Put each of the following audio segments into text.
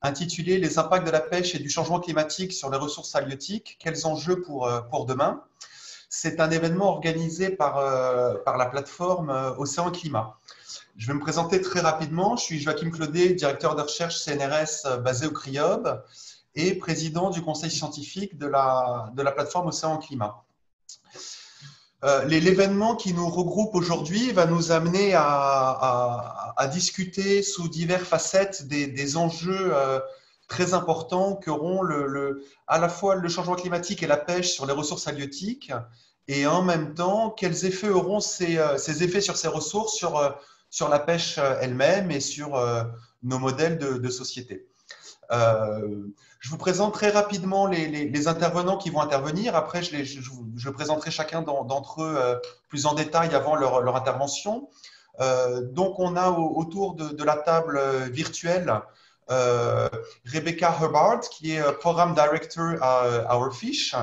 intitulé « Les impacts de la pêche et du changement climatique sur les ressources halieutiques, quels enjeux pour demain ?» C'est un événement organisé par la plateforme Océan Climat. Je vais me présenter très rapidement. Je suis Joachim Claudet, directeur de recherche CNRS basé au CRIOB et président du conseil scientifique de la plateforme Océan Climat. L'événement qui nous regroupe aujourd'hui va nous amener à discuter sous diverses facettes des enjeux très importants qu'auront à la fois le changement climatique et la pêche sur les ressources halieutiques, et en même temps, quels effets auront ces effets sur ces ressources, sur la pêche elle-même et sur nos modèles de société. Je vous présente très rapidement les intervenants qui vont intervenir. Après, je présenterai chacun d'entre eux plus en détail avant leur intervention. Donc, on a autour de la table virtuelle Rebecca Hubbard, qui est Programme Director à Overfish,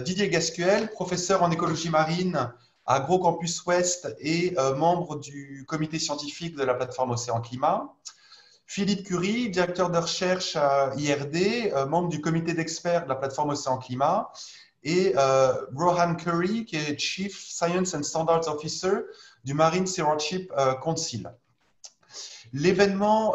Didier Gascuel, professeur en écologie marine à AgroCampus Ouest et membre du comité scientifique de la plateforme Océan Climat. Philippe Curie, directeur de recherche à IRD, membre du comité d'experts de la plateforme Océan Climat, et Rohan Curry, qui est Chief Science and Standards Officer du Marine Stewardship Council. L'événement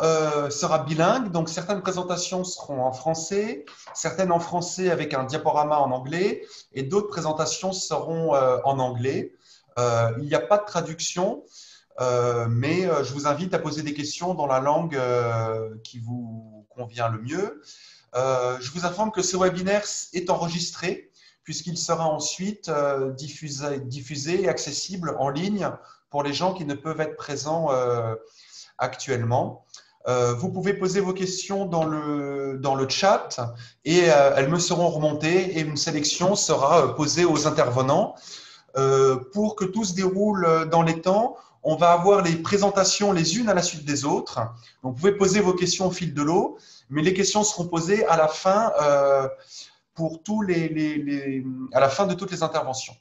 sera bilingue, donc certaines présentations seront en français, certaines en français avec un diaporama en anglais, et d'autres présentations seront en anglais. Il n'y a pas de traduction. Mais je vous invite à poser des questions dans la langue qui vous convient le mieux. Je vous informe que ce webinaire est enregistré puisqu'il sera ensuite diffusé et accessible en ligne pour les gens qui ne peuvent être présents actuellement. Vous pouvez poser vos questions dans le chat et elles me seront remontées et une sélection sera posée aux intervenants. Pour que tout se déroule dans les temps, on va avoir les présentations les unes à la suite des autres. Donc, vous pouvez poser vos questions au fil de l'eau, mais les questions seront posées à la fin, à la fin de toutes les interventions.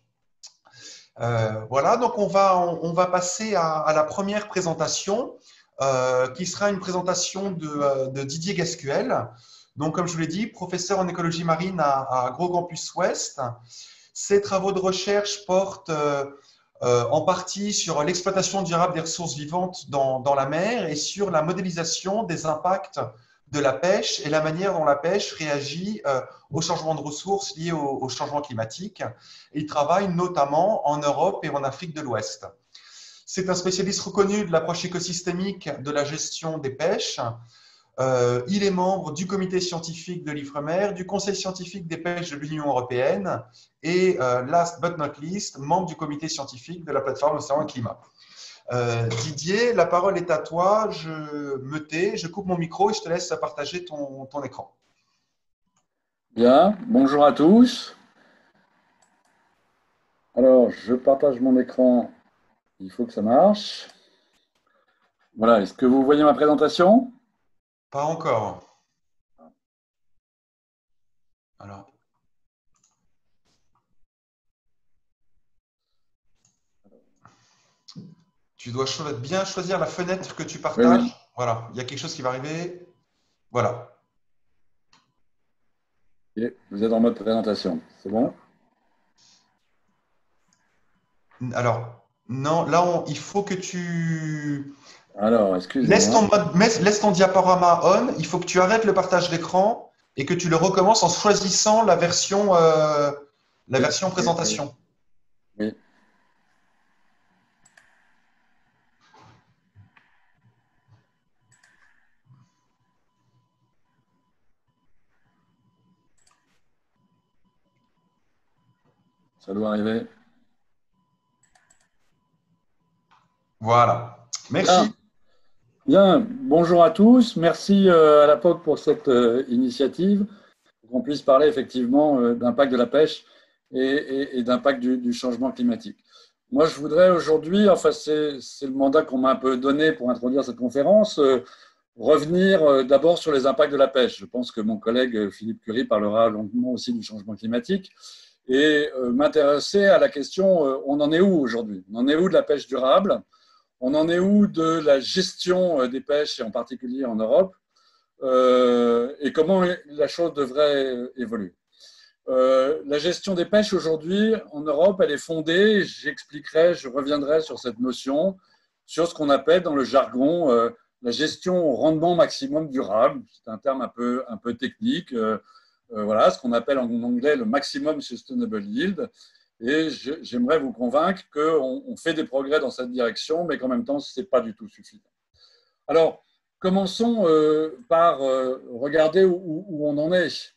Voilà, donc on va passer à la première présentation, qui sera une présentation de Didier Gascuel. Donc, comme je vous l'ai dit, professeur en écologie marine à AgroCampus Ouest. Ses travaux de recherche portent en partie sur l'exploitation durable des ressources vivantes dans la mer et sur la modélisation des impacts de la pêche et la manière dont la pêche réagit au changement de ressources liés au changement climatique. Il travaille notamment en Europe et en Afrique de l'Ouest. C'est un spécialiste reconnu de l'approche écosystémique de la gestion des pêches. Il est membre du comité scientifique de l'IFREMER, du conseil scientifique des pêches de l'Union européenne et, last but not least, membre du comité scientifique de la plateforme Océan Climat. Didier, la parole est à toi. Je me tais, je coupe mon micro et je te laisse partager ton écran. Bien, bonjour à tous. Alors, je partage mon écran. Il faut que ça marche. Voilà, est-ce que vous voyez ma présentation ? Pas encore. Alors. Tu dois bien choisir la fenêtre que tu partages. Oui. Voilà, il y a quelque chose qui va arriver. Voilà. Et vous êtes en mode présentation, c'est bon ? Alors, non, là, il faut que tu… Alors, excusez-moi. Laisse ton diaporama on. Il faut que tu arrêtes le partage d'écran et que tu le recommences en choisissant la version présentation. Oui. Ça doit arriver. Voilà. Merci. Bien. Bonjour à tous. Merci à la POC pour cette initiative, pour qu'on puisse parler effectivement d'impact de la pêche et d'impact du changement climatique. Moi, je voudrais aujourd'hui, enfin c'est le mandat qu'on m'a un peu donné pour introduire cette conférence, revenir d'abord sur les impacts de la pêche. Je pense que mon collègue Philippe Curie parlera longuement aussi du changement climatique et m'intéresser à la question, on en est où aujourd'hui ? On en est où de la pêche durable ? On en est où de la gestion des pêches, et en particulier en Europe ? et comment la chose devrait évoluer. La gestion des pêches aujourd'hui en Europe, elle est fondée, j'expliquerai, je reviendrai sur cette notion, sur ce qu'on appelle dans le jargon la gestion au rendement maximum durable. C'est un terme un peu technique. Voilà, ce qu'on appelle en anglais le maximum sustainable yield. Et j'aimerais vous convaincre qu'on fait des progrès dans cette direction, mais qu'en même temps, ce n'est pas du tout suffisant. Alors, commençons par regarder où on en est.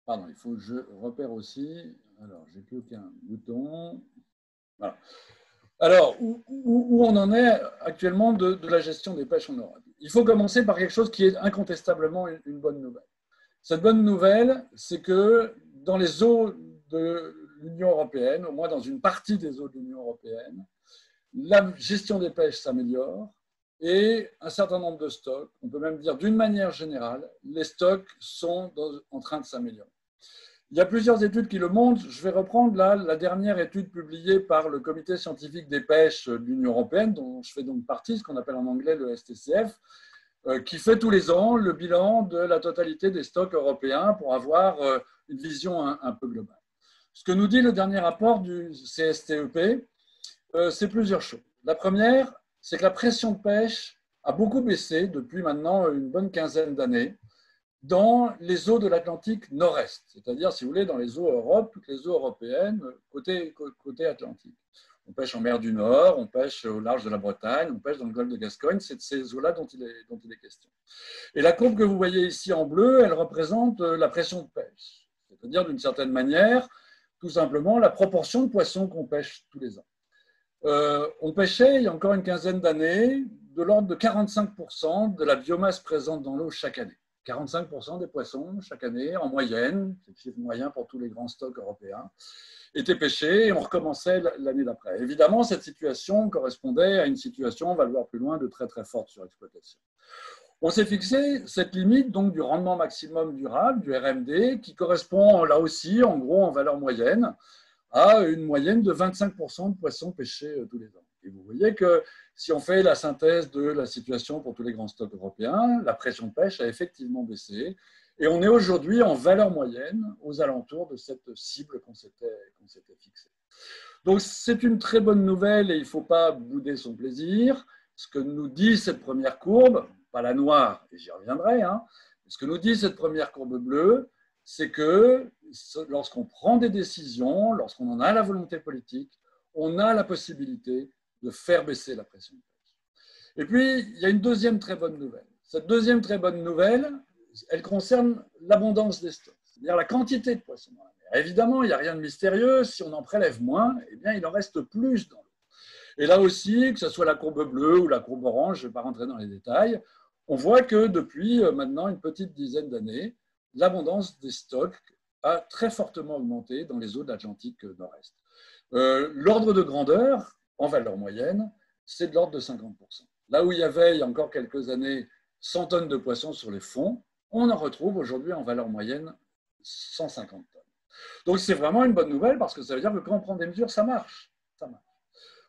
Pardon, il faut que je repère aussi. Alors, j'ai plus qu'un bouton. Voilà. Alors, où on en est actuellement de la gestion des pêches en Europe? Il faut commencer par quelque chose qui est incontestablement une bonne nouvelle. Cette bonne nouvelle, c'est que dans les eaux de l'Union européenne, au moins dans une partie des eaux de l'Union européenne, la gestion des pêches s'améliore et un certain nombre de stocks, on peut même dire d'une manière générale, les stocks sont en train de s'améliorer. Il y a plusieurs études qui le montrent. Je vais reprendre là la dernière étude publiée par le Comité scientifique des pêches de l'Union européenne, dont je fais donc partie, ce qu'on appelle en anglais le STCF, qui fait tous les ans le bilan de la totalité des stocks européens pour avoir une vision un peu globale. Ce que nous dit le dernier rapport du CSTEP, c'est plusieurs choses. La première, c'est que la pression de pêche a beaucoup baissé depuis maintenant une bonne quinzaine d'années dans les eaux de l'Atlantique nord-est, c'est-à-dire, si vous voulez, dans les eaux Europe, toutes les eaux européennes, côté Atlantique. On pêche en mer du Nord, on pêche au large de la Bretagne, on pêche dans le golfe de Gascogne, c'est de ces eaux-là dont il est question. Et la courbe que vous voyez ici en bleu, elle représente la pression de pêche, c'est-à-dire d'une certaine manière, tout simplement, la proportion de poissons qu'on pêche tous les ans. On pêchait, il y a encore une quinzaine d'années, de l'ordre de 45% de la biomasse présente dans l'eau chaque année. 45% des poissons chaque année, en moyenne, c'est le chiffre moyen pour tous les grands stocks européens, étaient pêchés et on recommençait l'année d'après. Évidemment, cette situation correspondait à une situation, on va le voir plus loin, de très très forte surexploitation. On s'est fixé cette limite donc du rendement maximum durable, du RMD, qui correspond là aussi, en gros, en valeur moyenne, à une moyenne de 25% de poissons pêchés tous les ans. Et vous voyez que si on fait la synthèse de la situation pour tous les grands stocks européens, la pression de pêche a effectivement baissé. Et on est aujourd'hui en valeur moyenne aux alentours de cette cible qu'on s'était fixée. Donc c'est une très bonne nouvelle et il ne faut pas bouder son plaisir. Ce que nous dit cette première courbe, pas la noire, et j'y reviendrai, hein, ce que nous dit cette première courbe bleue, c'est que lorsqu'on prend des décisions, lorsqu'on en a la volonté politique, on a la possibilité de faire baisser la pression de pêche. Et puis, il y a une deuxième très bonne nouvelle. Cette deuxième très bonne nouvelle, elle concerne l'abondance des stocks, c'est-à-dire la quantité de poissons dans la mer. Évidemment, il n'y a rien de mystérieux. Si on en prélève moins, eh bien, il en reste plus dans l'eau. Et là aussi, que ce soit la courbe bleue ou la courbe orange, je ne vais pas rentrer dans les détails, on voit que depuis maintenant une petite dizaine d'années, l'abondance des stocks a très fortement augmenté dans les eaux de l'Atlantique nord-est. L'ordre de grandeur, en valeur moyenne, c'est de l'ordre de 50%. Là où il y avait, il y a encore quelques années, 100 tonnes de poissons sur les fonds, on en retrouve aujourd'hui en valeur moyenne 150 tonnes. Donc c'est vraiment une bonne nouvelle parce que ça veut dire que quand on prend des mesures, ça marche. Ça marche.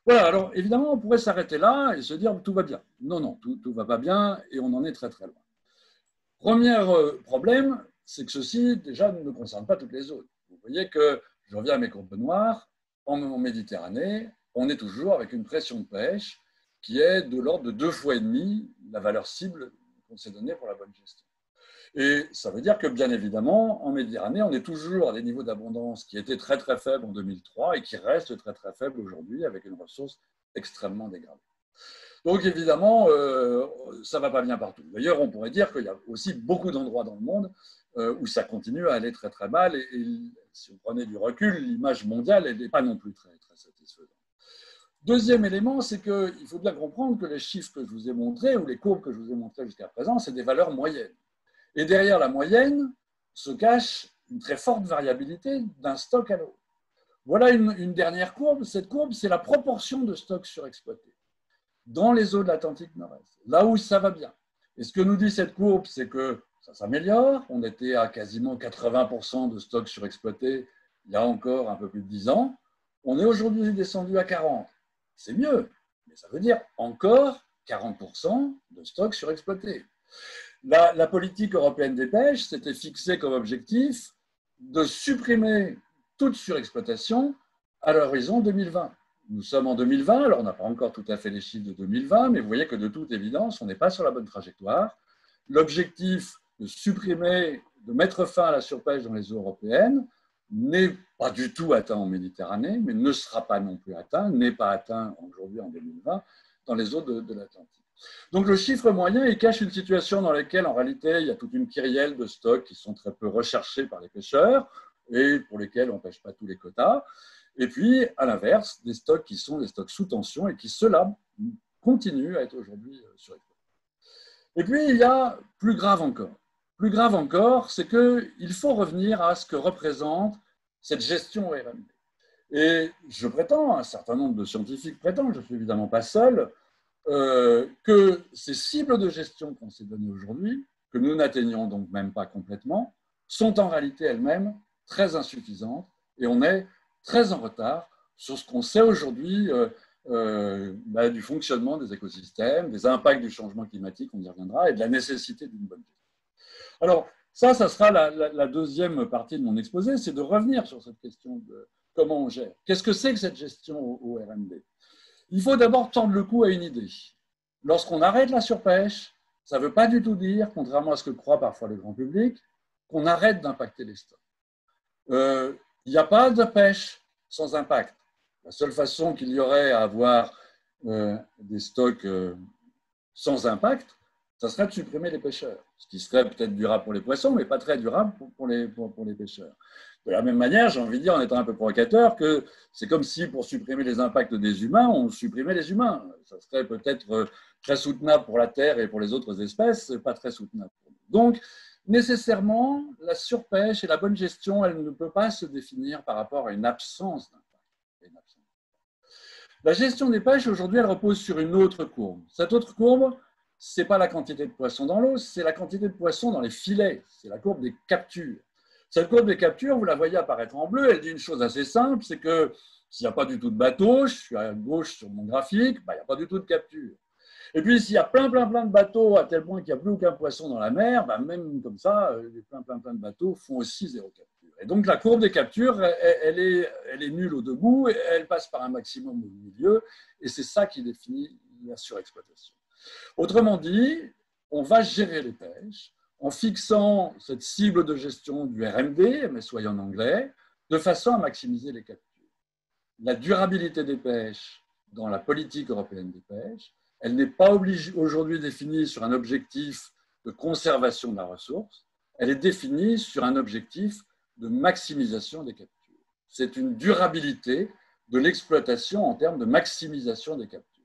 Voilà, alors évidemment, on pourrait s'arrêter là et se dire tout va bien. Non, non, tout ne va pas bien et on en est très très loin. Premier problème, c'est que ceci, déjà, ne concerne pas toutes les zones. Vous voyez que, je reviens à mes courbes noires, en Méditerranée, on est toujours avec une pression de pêche qui est de l'ordre de 2,5 fois la valeur cible qu'on s'est donnée pour la bonne gestion. Et ça veut dire que, bien évidemment, en Méditerranée, on est toujours à des niveaux d'abondance qui étaient très très faibles en 2003 et qui restent très très faibles aujourd'hui avec une ressource extrêmement dégradée. Donc évidemment, ça ne va pas bien partout. D'ailleurs, on pourrait dire qu'il y a aussi beaucoup d'endroits dans le monde où ça continue à aller très très mal. Et si vous prenez du recul, l'image mondiale, elle n'est pas non plus très, très satisfaisante. Deuxième élément, c'est qu'il faut bien comprendre que les chiffres que je vous ai montrés, ou les courbes que je vous ai montrées jusqu'à présent, c'est des valeurs moyennes. Et derrière la moyenne se cache une très forte variabilité d'un stock à l'autre. Voilà une dernière courbe. Cette courbe, c'est la proportion de stocks surexploités dans les eaux de l'Atlantique Nord-Est, là où ça va bien. Et ce que nous dit cette courbe, c'est que ça s'améliore. On était à quasiment 80% de stocks surexploités il y a encore un peu plus de 10 ans. On est aujourd'hui descendu à 40%. C'est mieux, mais ça veut dire encore 40% de stocks surexploités. La politique européenne des pêches s'était fixée comme objectif de supprimer toute surexploitation à l'horizon 2020. Nous sommes en 2020, alors on n'a pas encore tout à fait les chiffres de 2020, mais vous voyez que de toute évidence, on n'est pas sur la bonne trajectoire. L'objectif de supprimer, de mettre fin à la surpêche dans les eaux européennes n'est pas du tout atteint en Méditerranée, mais ne sera pas non plus atteint, n'est pas atteint aujourd'hui en 2020 dans les eaux de l'Atlantique. Donc le chiffre moyen, il cache une situation dans laquelle en réalité il y a toute une kyrielle de stocks qui sont très peu recherchés par les pêcheurs et pour lesquels on ne pêche pas tous les quotas. Et puis à l'inverse, des stocks qui sont des stocks sous tension et qui ceux-là continuent à être aujourd'hui surexploités. Et puis il y a plus grave encore. Plus grave encore, c'est qu'il faut revenir à ce que représente cette gestion au RMD. Et je prétends, un certain nombre de scientifiques prétendent, je ne suis évidemment pas seul, que ces cibles de gestion qu'on s'est données aujourd'hui, que nous n'atteignons donc même pas complètement, sont en réalité elles-mêmes très insuffisantes et on est très en retard sur ce qu'on sait aujourd'hui du fonctionnement des écosystèmes, des impacts du changement climatique, on y reviendra, et de la nécessité d'une bonne gestion. Alors, ça sera la deuxième partie de mon exposé, c'est de revenir sur cette question de comment on gère. Qu'est-ce que c'est que cette gestion au RMD ? Il faut d'abord tendre le cou à une idée. Lorsqu'on arrête la surpêche, ça ne veut pas du tout dire, contrairement à ce que croit parfois le grand public, qu'on arrête d'impacter les stocks. Il n'y a pas de pêche sans impact. La seule façon qu'il y aurait à avoir des stocks sans impact, ça serait de supprimer les pêcheurs. Ce qui serait peut-être durable pour les poissons, mais pas très durable pour les pêcheurs. De la même manière, j'ai envie de dire, en étant un peu provocateur, que c'est comme si pour supprimer les impacts des humains, on supprimait les humains. Ça serait peut-être très soutenable pour la Terre et pour les autres espèces, pas très soutenable pour nous. Donc, nécessairement, la surpêche et la bonne gestion, elle ne peut pas se définir par rapport à une absence d'impact. La gestion des pêches, aujourd'hui, elle repose sur une autre courbe. Cette autre courbe, ce n'est pas la quantité de poissons dans l'eau, c'est la quantité de poissons dans les filets. C'est la courbe des captures. Cette courbe des captures, vous la voyez apparaître en bleu, elle dit une chose assez simple, c'est que s'il n'y a pas du tout de bateau, je suis à gauche sur mon graphique, il n'y a pas du tout de capture. Et puis s'il y a plein de bateaux à tel point qu'il n'y a plus aucun poisson dans la mer, même comme ça, plein de bateaux font aussi zéro capture. Et donc la courbe des captures, elle est nulle au debout, et elle passe par un maximum au milieu, et c'est ça qui définit la surexploitation. Autrement dit, on va gérer les pêches en fixant cette cible de gestion du RMD, MSY en anglais, de façon à maximiser les captures. La durabilité des pêches dans la politique européenne des pêches, elle n'est pas aujourd'hui définie sur un objectif de conservation de la ressource, elle est définie sur un objectif de maximisation des captures. C'est une durabilité de l'exploitation en termes de maximisation des captures.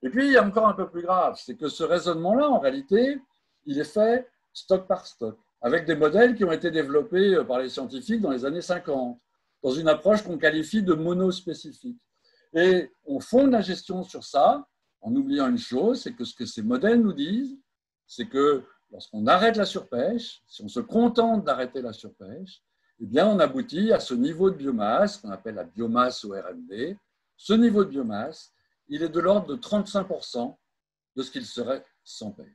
Et puis, il y a encore un peu plus grave, c'est que ce raisonnement-là, en réalité, il est fait stock par stock, avec des modèles qui ont été développés par les scientifiques dans les années 50, dans une approche qu'on qualifie de monospécifique. Et on fonde la gestion sur ça, en oubliant une chose, c'est que ce que ces modèles nous disent, c'est que lorsqu'on arrête la surpêche, si on se contente d'arrêter la surpêche, eh bien on aboutit à ce niveau de biomasse, qu'on appelle la biomasse au RMD. Ce niveau de biomasse, il est de l'ordre de 35% de ce qu'il serait sans pêche.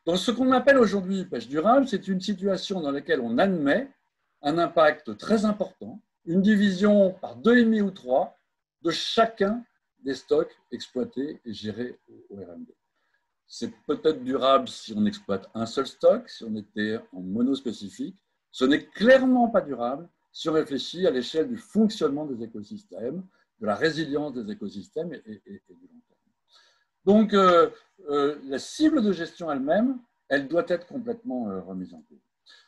Donc, ce qu'on appelle aujourd'hui pêche durable, c'est une situation dans laquelle on admet un impact très important, une division par 2,5 ou 3 de chacun des stocks exploités et gérés au RMD. C'est peut-être durable si on exploite un seul stock, si on était en monospécifique. Ce n'est clairement pas durable si on réfléchit à l'échelle du fonctionnement des écosystèmes, de la résilience des écosystèmes et du long terme. Donc, la cible de gestion elle-même, elle doit être complètement remise en cause.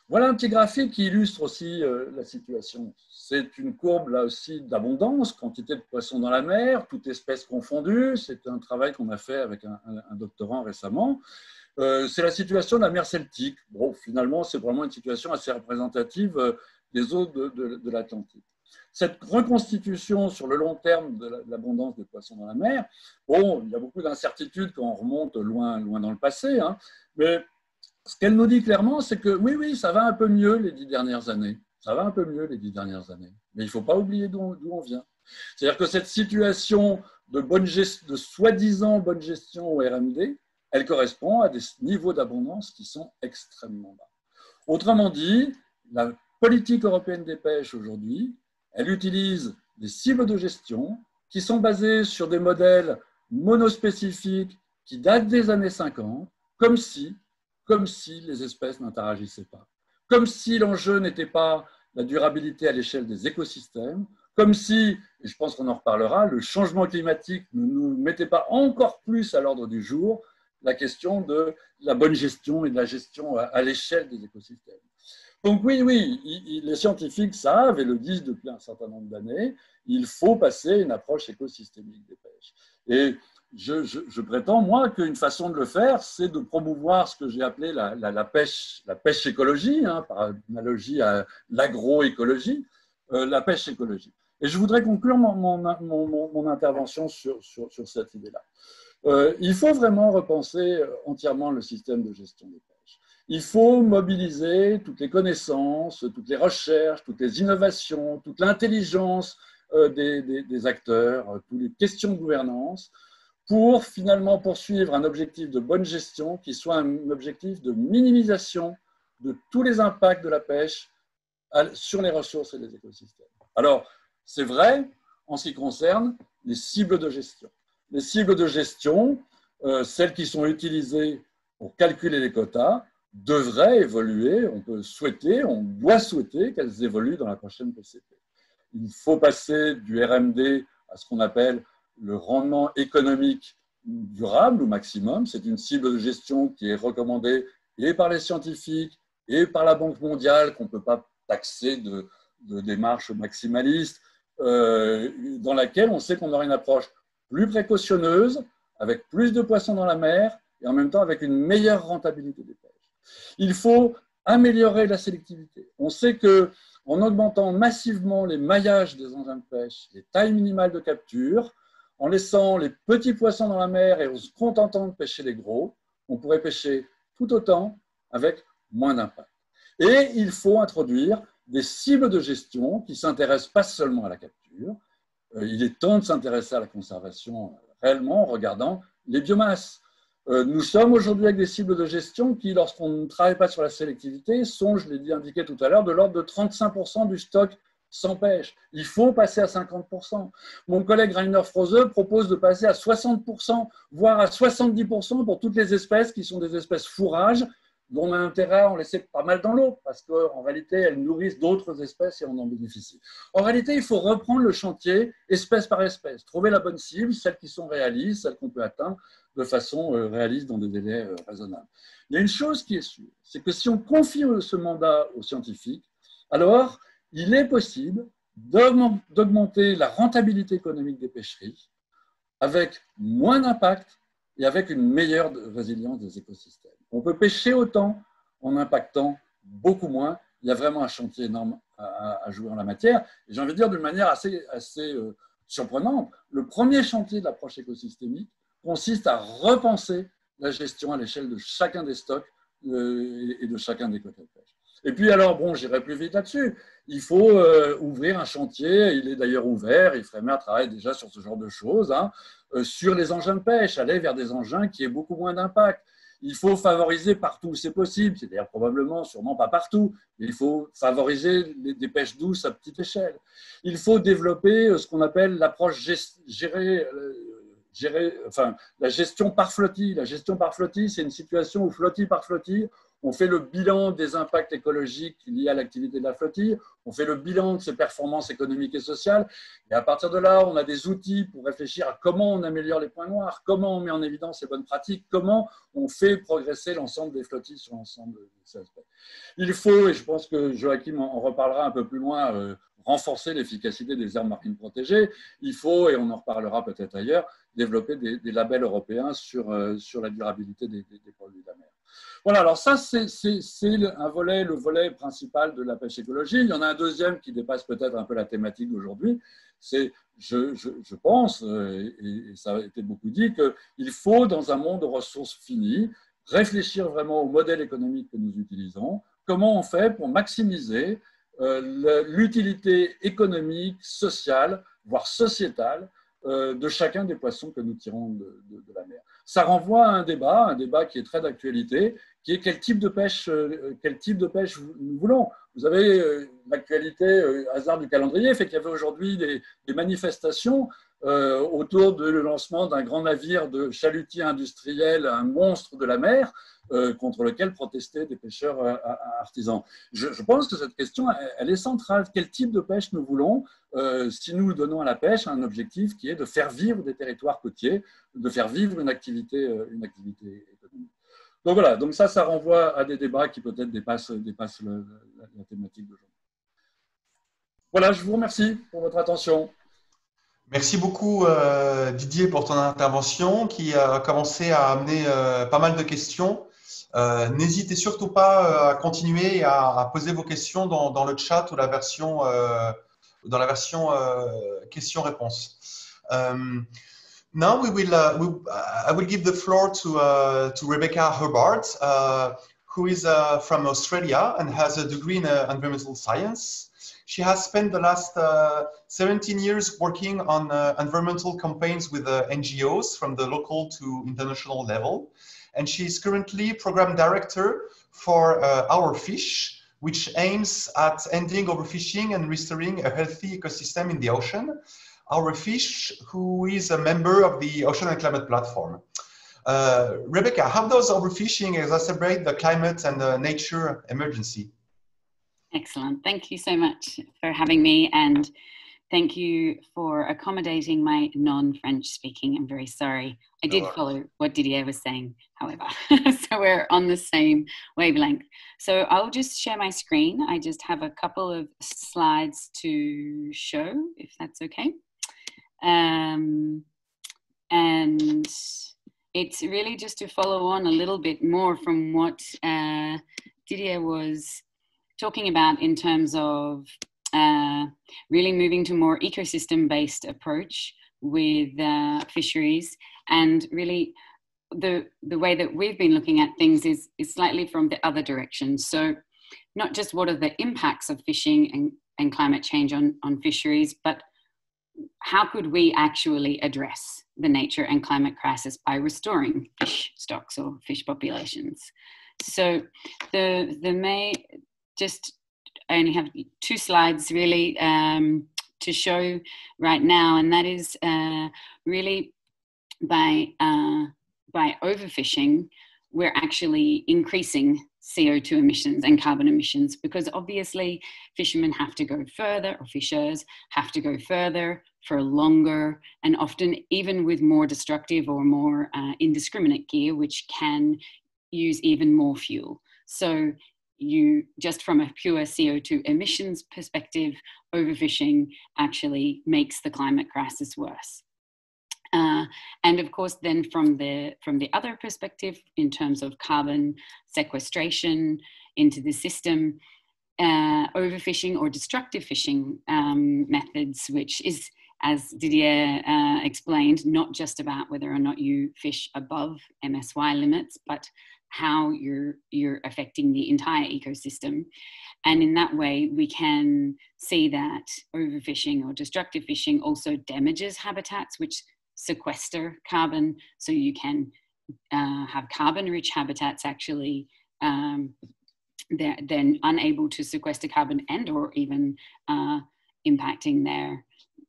Voilà un petit graphique qui illustre aussi la situation. C'est une courbe, là aussi, d'abondance, quantité de poissons dans la mer, toutes espèces confondues. C'est un travail qu'on a fait avec un doctorant récemment. C'est la situation de la mer Celtique. Bon, finalement, c'est vraiment une situation assez représentative des eaux de l'Atlantique. Cette reconstitution sur le long terme de l'abondance des poissons dans la mer, bon, il y a beaucoup d'incertitudes quand on remonte loin dans le passé, hein, mais ce qu'elle nous dit clairement, c'est que oui, ça va un peu mieux les 10 dernières années. Ça va un peu mieux les 10 dernières années. Mais il ne faut pas oublier d'où on vient. C'est-à-dire que cette situation de soi-disant bonne gestion au RMD, elle correspond à des niveaux d'abondance qui sont extrêmement bas. Autrement dit, la politique européenne des pêches aujourd'hui, elle utilise des cibles de gestion qui sont basées sur des modèles monospécifiques qui datent des années 50, comme si les espèces n'interagissaient pas, comme si l'enjeu n'était pas la durabilité à l'échelle des écosystèmes, comme si, et je pense qu'on en reparlera, le changement climatique ne nous mettait pas encore plus à l'ordre du jour la question de la bonne gestion et de la gestion à l'échelle des écosystèmes. Donc oui, les scientifiques savent et le disent depuis un certain nombre d'années, il faut passer à une approche écosystémique des pêches. Et je prétends, moi, qu'une façon de le faire, c'est de promouvoir ce que j'ai appelé la pêche écologie, hein, par analogie à l'agroécologie, la pêche écologique. Et je voudrais conclure mon intervention sur cette idée-là. Il faut vraiment repenser entièrement le système de gestion des pêches. Il faut mobiliser toutes les connaissances, toutes les recherches, toutes les innovations, toute l'intelligence des acteurs, toutes les questions de gouvernance pour finalement poursuivre un objectif de bonne gestion qui soit un objectif de minimisation de tous les impacts de la pêche sur les ressources et les écosystèmes. Alors, c'est vrai en ce qui concerne les cibles de gestion. Les cibles de gestion, celles qui sont utilisées pour calculer les quotas, devraient évoluer, on doit souhaiter qu'elles évoluent dans la prochaine PCP. Il faut passer du RMD à ce qu'on appelle le rendement économique durable ou maximum. C'est une cible de gestion qui est recommandée et par les scientifiques et par la Banque mondiale, qu'on ne peut pas taxer de démarche maximaliste, dans laquelle on sait qu'on aura une approche plus précautionneuse, avec plus de poissons dans la mer et en même temps avec une meilleure rentabilité des pêches. Il faut améliorer la sélectivité. On sait qu'en augmentant massivement les maillages des engins de pêche, les tailles minimales de capture, en laissant les petits poissons dans la mer et en se contentant de pêcher les gros, on pourrait pêcher tout autant avec moins d'impact. Et il faut introduire des cibles de gestion qui ne s'intéressent pas seulement à la capture. Il est temps de s'intéresser à la conservation réellement en regardant les biomasses. Nous sommes aujourd'hui avec des cibles de gestion qui, lorsqu'on ne travaille pas sur la sélectivité, sont, je l'ai indiqué tout à l'heure, de l'ordre de 35% du stock sans pêche. Il faut passer à 50%. Mon collègue Rainer Froese propose de passer à 60%, voire à 70% pour toutes les espèces qui sont des espèces fourrages, dont on a intérêt à en laisser pas mal dans l'eau, parce qu'en réalité, elles nourrissent d'autres espèces et on en bénéficie. En réalité, il faut reprendre le chantier espèce par espèce, trouver la bonne cible, celles qui sont réalistes, celles qu'on peut atteindre de façon réaliste dans des délais raisonnables. Il y a une chose qui est sûre, c'est que si on confie ce mandat aux scientifiques, alors il est possible d'augmenter la rentabilité économique des pêcheries avec moins d'impact et avec une meilleure résilience des écosystèmes. On peut pêcher autant en impactant beaucoup moins. Il y a vraiment un chantier énorme à jouer en la matière. Et j'ai envie de dire d'une manière assez surprenante, le premier chantier de l'approche écosystémique consiste à repenser la gestion à l'échelle de chacun des stocks et de chacun des quotas de pêche. Et puis alors, bon, j'irai plus vite là-dessus. Il faut ouvrir un chantier, il est d'ailleurs ouvert, Ifremer travaille déjà sur ce genre de choses, hein, sur les engins de pêche, aller vers des engins qui aient beaucoup moins d'impact. Il faut favoriser partout où c'est possible, c'est-à-dire probablement, sûrement pas partout, mais il faut favoriser des pêches douces à petite échelle. Il faut développer ce qu'on appelle l'approche la gestion par flottille. La gestion par flottille, c'est une situation où flottille par flottille, on fait le bilan des impacts écologiques liés à l'activité de la flottille, on fait le bilan de ses performances économiques et sociales, et à partir de là, on a des outils pour réfléchir à comment on améliore les points noirs, comment on met en évidence les bonnes pratiques, comment on fait progresser l'ensemble des flottilles sur l'ensemble de ces aspects. Il faut, et je pense que Joachim en reparlera un peu plus loin, renforcer l'efficacité des aires marines protégées. Il faut, et on en reparlera peut-être ailleurs, développer des labels européens sur la durabilité des produits de la mer. Voilà, alors ça, c'est le volet principal de la pêche écologique. Il y en a un deuxième qui dépasse peut-être un peu la thématique d'aujourd'hui. C'est, je pense, et ça a été beaucoup dit, qu'il faut, dans un monde de ressources finies, réfléchir vraiment au modèle économique que nous utilisons. Comment on fait pour maximiser l'utilité économique, sociale, voire sociétale, de chacun des poissons que nous tirons de la mer. Ça renvoie à un débat qui est très d'actualité, qui est quel type de pêche nous voulons. Vous avez l'actualité, hasard du calendrier, fait qu'il y avait aujourd'hui des manifestations autour du lancement d'un grand navire de chalutier industriel, un monstre de la mer, contre lequel protestaient des pêcheurs artisans. Je pense que cette question, elle est centrale. Quel type de pêche nous voulons si nous donnons à la pêche un objectif qui est de faire vivre des territoires côtiers, de faire vivre une activité économique. Donc voilà, donc ça renvoie à des débats qui peut-être dépassent la thématique d'aujourd'hui. Voilà, je vous remercie pour votre attention. Merci beaucoup Didier pour ton intervention qui a commencé à amener pas mal de questions. N'hésitez surtout pas à continuer à poser vos questions dans le chat ou dans la version questions-réponses. Now I will give the floor to Rebecca Hubbard, who is from Australia and has a degree in environmental science. She has spent the last 17 years working on environmental campaigns with NGOs from the local to international level. And she is currently program director for Our Fish, which aims at ending overfishing and restoring a healthy ecosystem in the ocean. Our Fish, who is a member of the Ocean and Climate Platform. Rebecca, how does overfishing exacerbate the climate and nature emergency? Excellent. Thank you so much for having me, and thank you for accommodating my non-French speaking. I'm very sorry. I did follow what Didier was saying, however, so we're on the same wavelength. So I'll just share my screen. I just have a couple of slides to show, if that's okay. And it's really just to follow on a little bit more from what Didier was talking about in terms of really moving to a more ecosystem-based approach with fisheries, and really the way that we've been looking at things is slightly from the other direction. So not just what are the impacts of fishing and climate change on fisheries, but how could we actually address the nature and climate crisis by restoring fish stocks or fish populations? So I only have 2 slides really to show right now, and that is really by overfishing, we're actually increasing CO2 emissions and carbon emissions, because obviously fishermen have to go further, or fishers have to go further for longer, and often even with more destructive or more indiscriminate gear, which can use even more fuel. So just from a pure CO2 emissions perspective, overfishing actually makes the climate crisis worse. And of course, then from the other perspective, in terms of carbon sequestration into the system, overfishing or destructive fishing methods, which is, as Didier explained, not just about whether or not you fish above MSY limits, but how you're affecting the entire ecosystem. And in that way, we can see that overfishing or destructive fishing also damages habitats which sequester carbon. So you can have carbon-rich habitats actually they're then unable to sequester carbon and or even impacting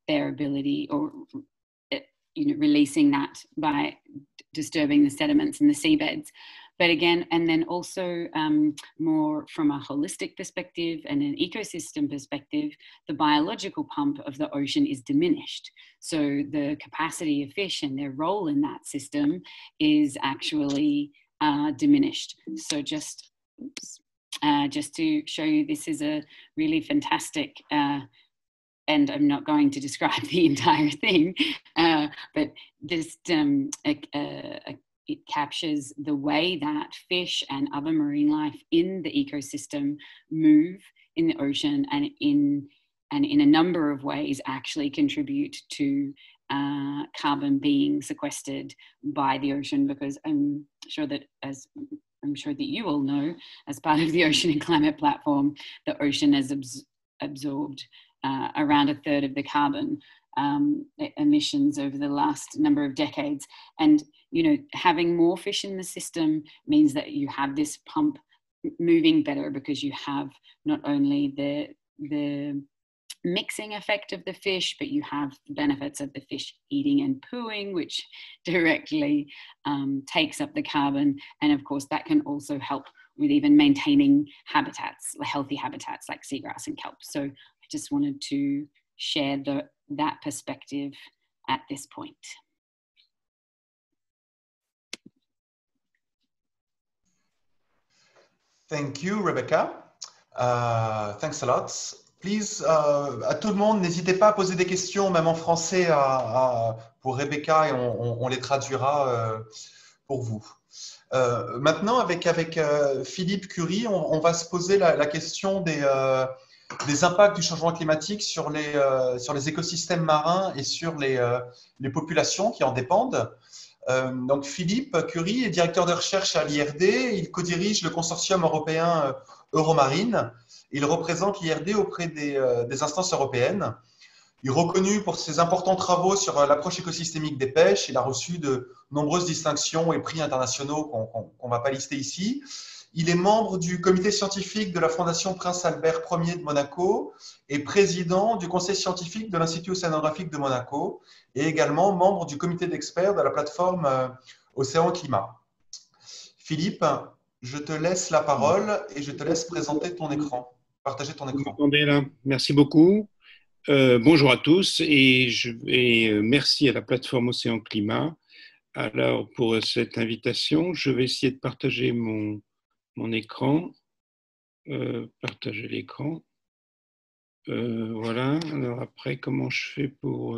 their ability, or releasing that by disturbing the sediments in the seabeds. But again, and then also more from a holistic perspective and an ecosystem perspective, the biological pump of the ocean is diminished. So the capacity of fish and their role in that system is actually diminished. So just to show you, this is a really fantastic, and I'm not going to describe the entire thing, but just it captures the way that fish and other marine life in the ecosystem move in the ocean, and in a number of ways actually contribute to carbon being sequestered by the ocean, because I'm sure that you all know, as part of the Ocean and Climate Platform, the ocean has absorbed around 1/3 of the carbon emissions over the last number of decades. And, you know, having more fish in the system means that you have this pump moving better, because you have not only the mixing effect of the fish, but you have the benefits of the fish eating and pooing, which directly takes up the carbon. And of course, that can also help with even maintaining habitats, healthy habitats like seagrass and kelp. So I just wanted to share that perspective at this point. Thank you, Rebecca. Thanks a lot. Please, à tout le monde, n'hésitez pas à poser des questions, même en français, pour Rebecca, et on les traduira pour vous. Maintenant, avec Philippe Curie, on va se poser la question des impacts du changement climatique sur les écosystèmes marins et sur les populations qui en dépendent. Donc Philippe Curie est directeur de recherche à l'IRD, il co-dirige le consortium européen Euromarine, il représente l'IRD auprès des instances européennes. Il est reconnu pour ses importants travaux sur l'approche écosystémique des pêches, il a reçu de nombreuses distinctions et prix internationaux qu'on ne va pas lister ici. Il est membre du comité scientifique de la Fondation Prince Albert Ier de Monaco et président du conseil scientifique de l'Institut océanographique de Monaco et également membre du comité d'experts de la plateforme Océan Climat. Philippe, je te laisse la parole et je te laisse présenter ton écran, partager ton écran. Attendez là, merci beaucoup. Bonjour à tous et merci à la plateforme Océan Climat. Alors pour cette invitation, je vais essayer de partager mon écran, partager l'écran. Voilà, alors après, comment je fais pour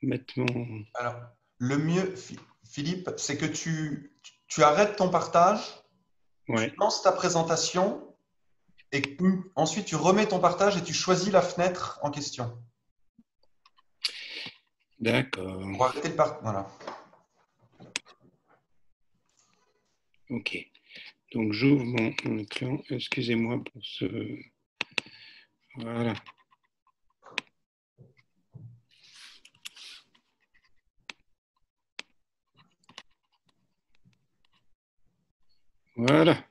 mettre mon... Alors, le mieux, Philippe, c'est que tu arrêtes ton partage, ouais. Tu lances ta présentation et ensuite tu remets ton partage et tu choisis la fenêtre en question. D'accord. On va arrêter le partage, voilà. Ok. Donc, j'ouvre mon écran. Excusez-moi pour ce... Voilà. Voilà.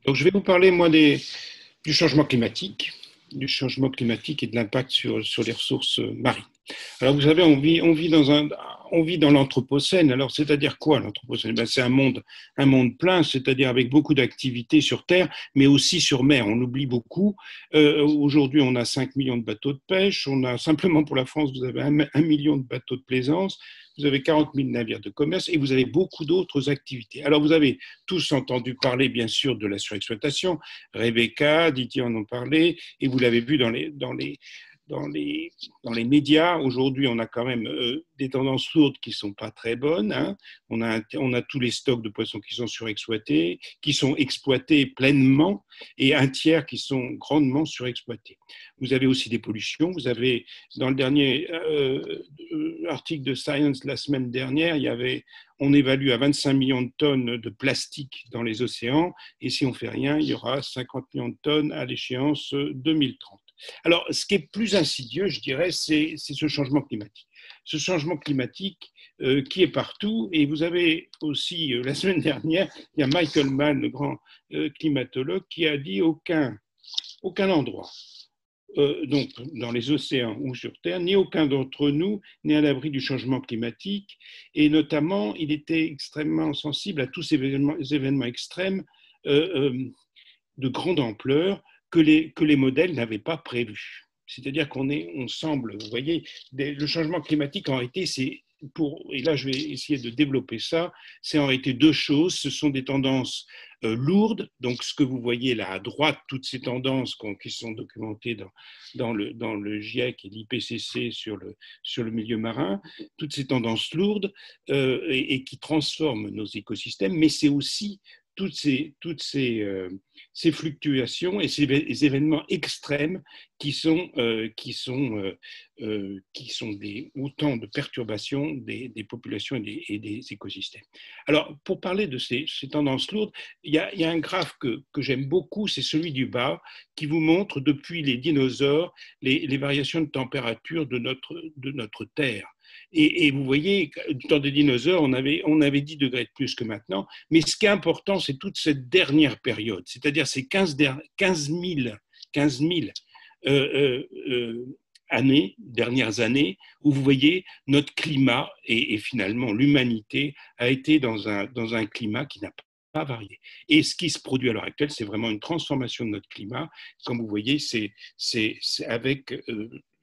Donc, je vais vous parler, moi, du changement climatique et de l'impact sur les ressources marines. Alors, vous savez, on vit dans l'Anthropocène. Alors, c'est-à-dire quoi l'Anthropocène? Ben, c'est un monde plein, c'est-à-dire avec beaucoup d'activités sur Terre, mais aussi sur mer. On oublie beaucoup. Aujourd'hui, on a 5 millions de bateaux de pêche. On a simplement pour la France, vous avez 1 million de bateaux de plaisance. Vous avez 40 000 navires de commerce et vous avez beaucoup d'autres activités. Alors, vous avez tous entendu parler, bien sûr, de la surexploitation. Rebecca, Didier en ont parlé, et vous l'avez vu dans les médias. Aujourd'hui, on a quand même des tendances lourdes qui ne sont pas très bonnes. Hein. On a tous les stocks de poissons qui sont surexploités, qui sont exploités pleinement, et un tiers qui sont grandement surexploités. Vous avez aussi des pollutions. Vous avez, dans le dernier article de Science la semaine dernière, on évalue à 25 millions de tonnes de plastique dans les océans, et si on ne fait rien, il y aura 50 millions de tonnes à l'échéance 2030. Alors, ce qui est plus insidieux, je dirais, c'est ce changement climatique. Ce changement climatique qui est partout. Et vous avez aussi, la semaine dernière, il y a Michael Mann, le grand climatologue, qui a dit aucun endroit, donc dans les océans ou sur Terre, ni aucun d'entre nous n'est à l'abri du changement climatique. Et notamment, il était extrêmement sensible à tous ces événements extrêmes de grande ampleur que les modèles n'avaient pas prévus. C'est-à-dire on semble, vous voyez, le changement climatique en réalité, et là je vais essayer de développer ça, c'est en réalité deux choses. Ce sont des tendances lourdes, donc ce que vous voyez là à droite, toutes ces tendances qui sont documentées dans le GIEC et l'IPCC sur le milieu marin, toutes ces tendances lourdes et qui transforment nos écosystèmes, mais c'est aussi ces fluctuations et ces événements extrêmes qui sont autant de perturbations des populations et des écosystèmes. Alors, pour parler de ces tendances lourdes, il y a un graphe que j'aime beaucoup, c'est celui du bas, qui vous montre depuis les dinosaures les variations de température de notre Terre. Et vous voyez, du temps des dinosaures, on avait 10 degrés de plus que maintenant, mais ce qui est important, c'est toute cette dernière période, c'est-à-dire ces 15 000 dernières années, où vous voyez notre climat et finalement l'humanité a été dans un climat qui n'a pas varié. Et ce qui se produit à l'heure actuelle, c'est vraiment une transformation de notre climat. Comme vous voyez, c'est avec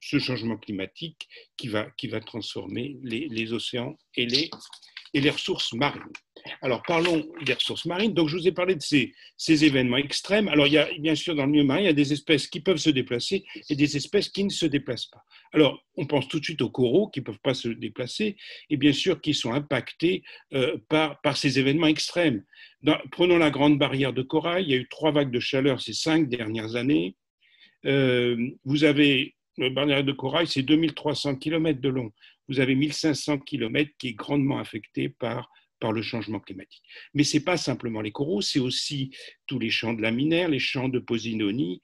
ce changement climatique qui va transformer les océans et les ressources marines. Alors, parlons des ressources marines. Donc, je vous ai parlé de ces événements extrêmes. Alors, il y a, bien sûr, dans le milieu marin, il y a des espèces qui peuvent se déplacer et des espèces qui ne se déplacent pas. Alors, on pense tout de suite aux coraux qui ne peuvent pas se déplacer et bien sûr qui sont impactés par ces événements extrêmes. Prenons la grande barrière de corail. Il y a eu 3 vagues de chaleur ces 5 dernières années. Vous avez la barrière de corail, c'est 2300 km de long. Vous avez 1500 km qui est grandement affecté par le changement climatique. Mais ce n'est pas simplement les coraux, c'est aussi tous les champs de laminaires, les champs de posidonie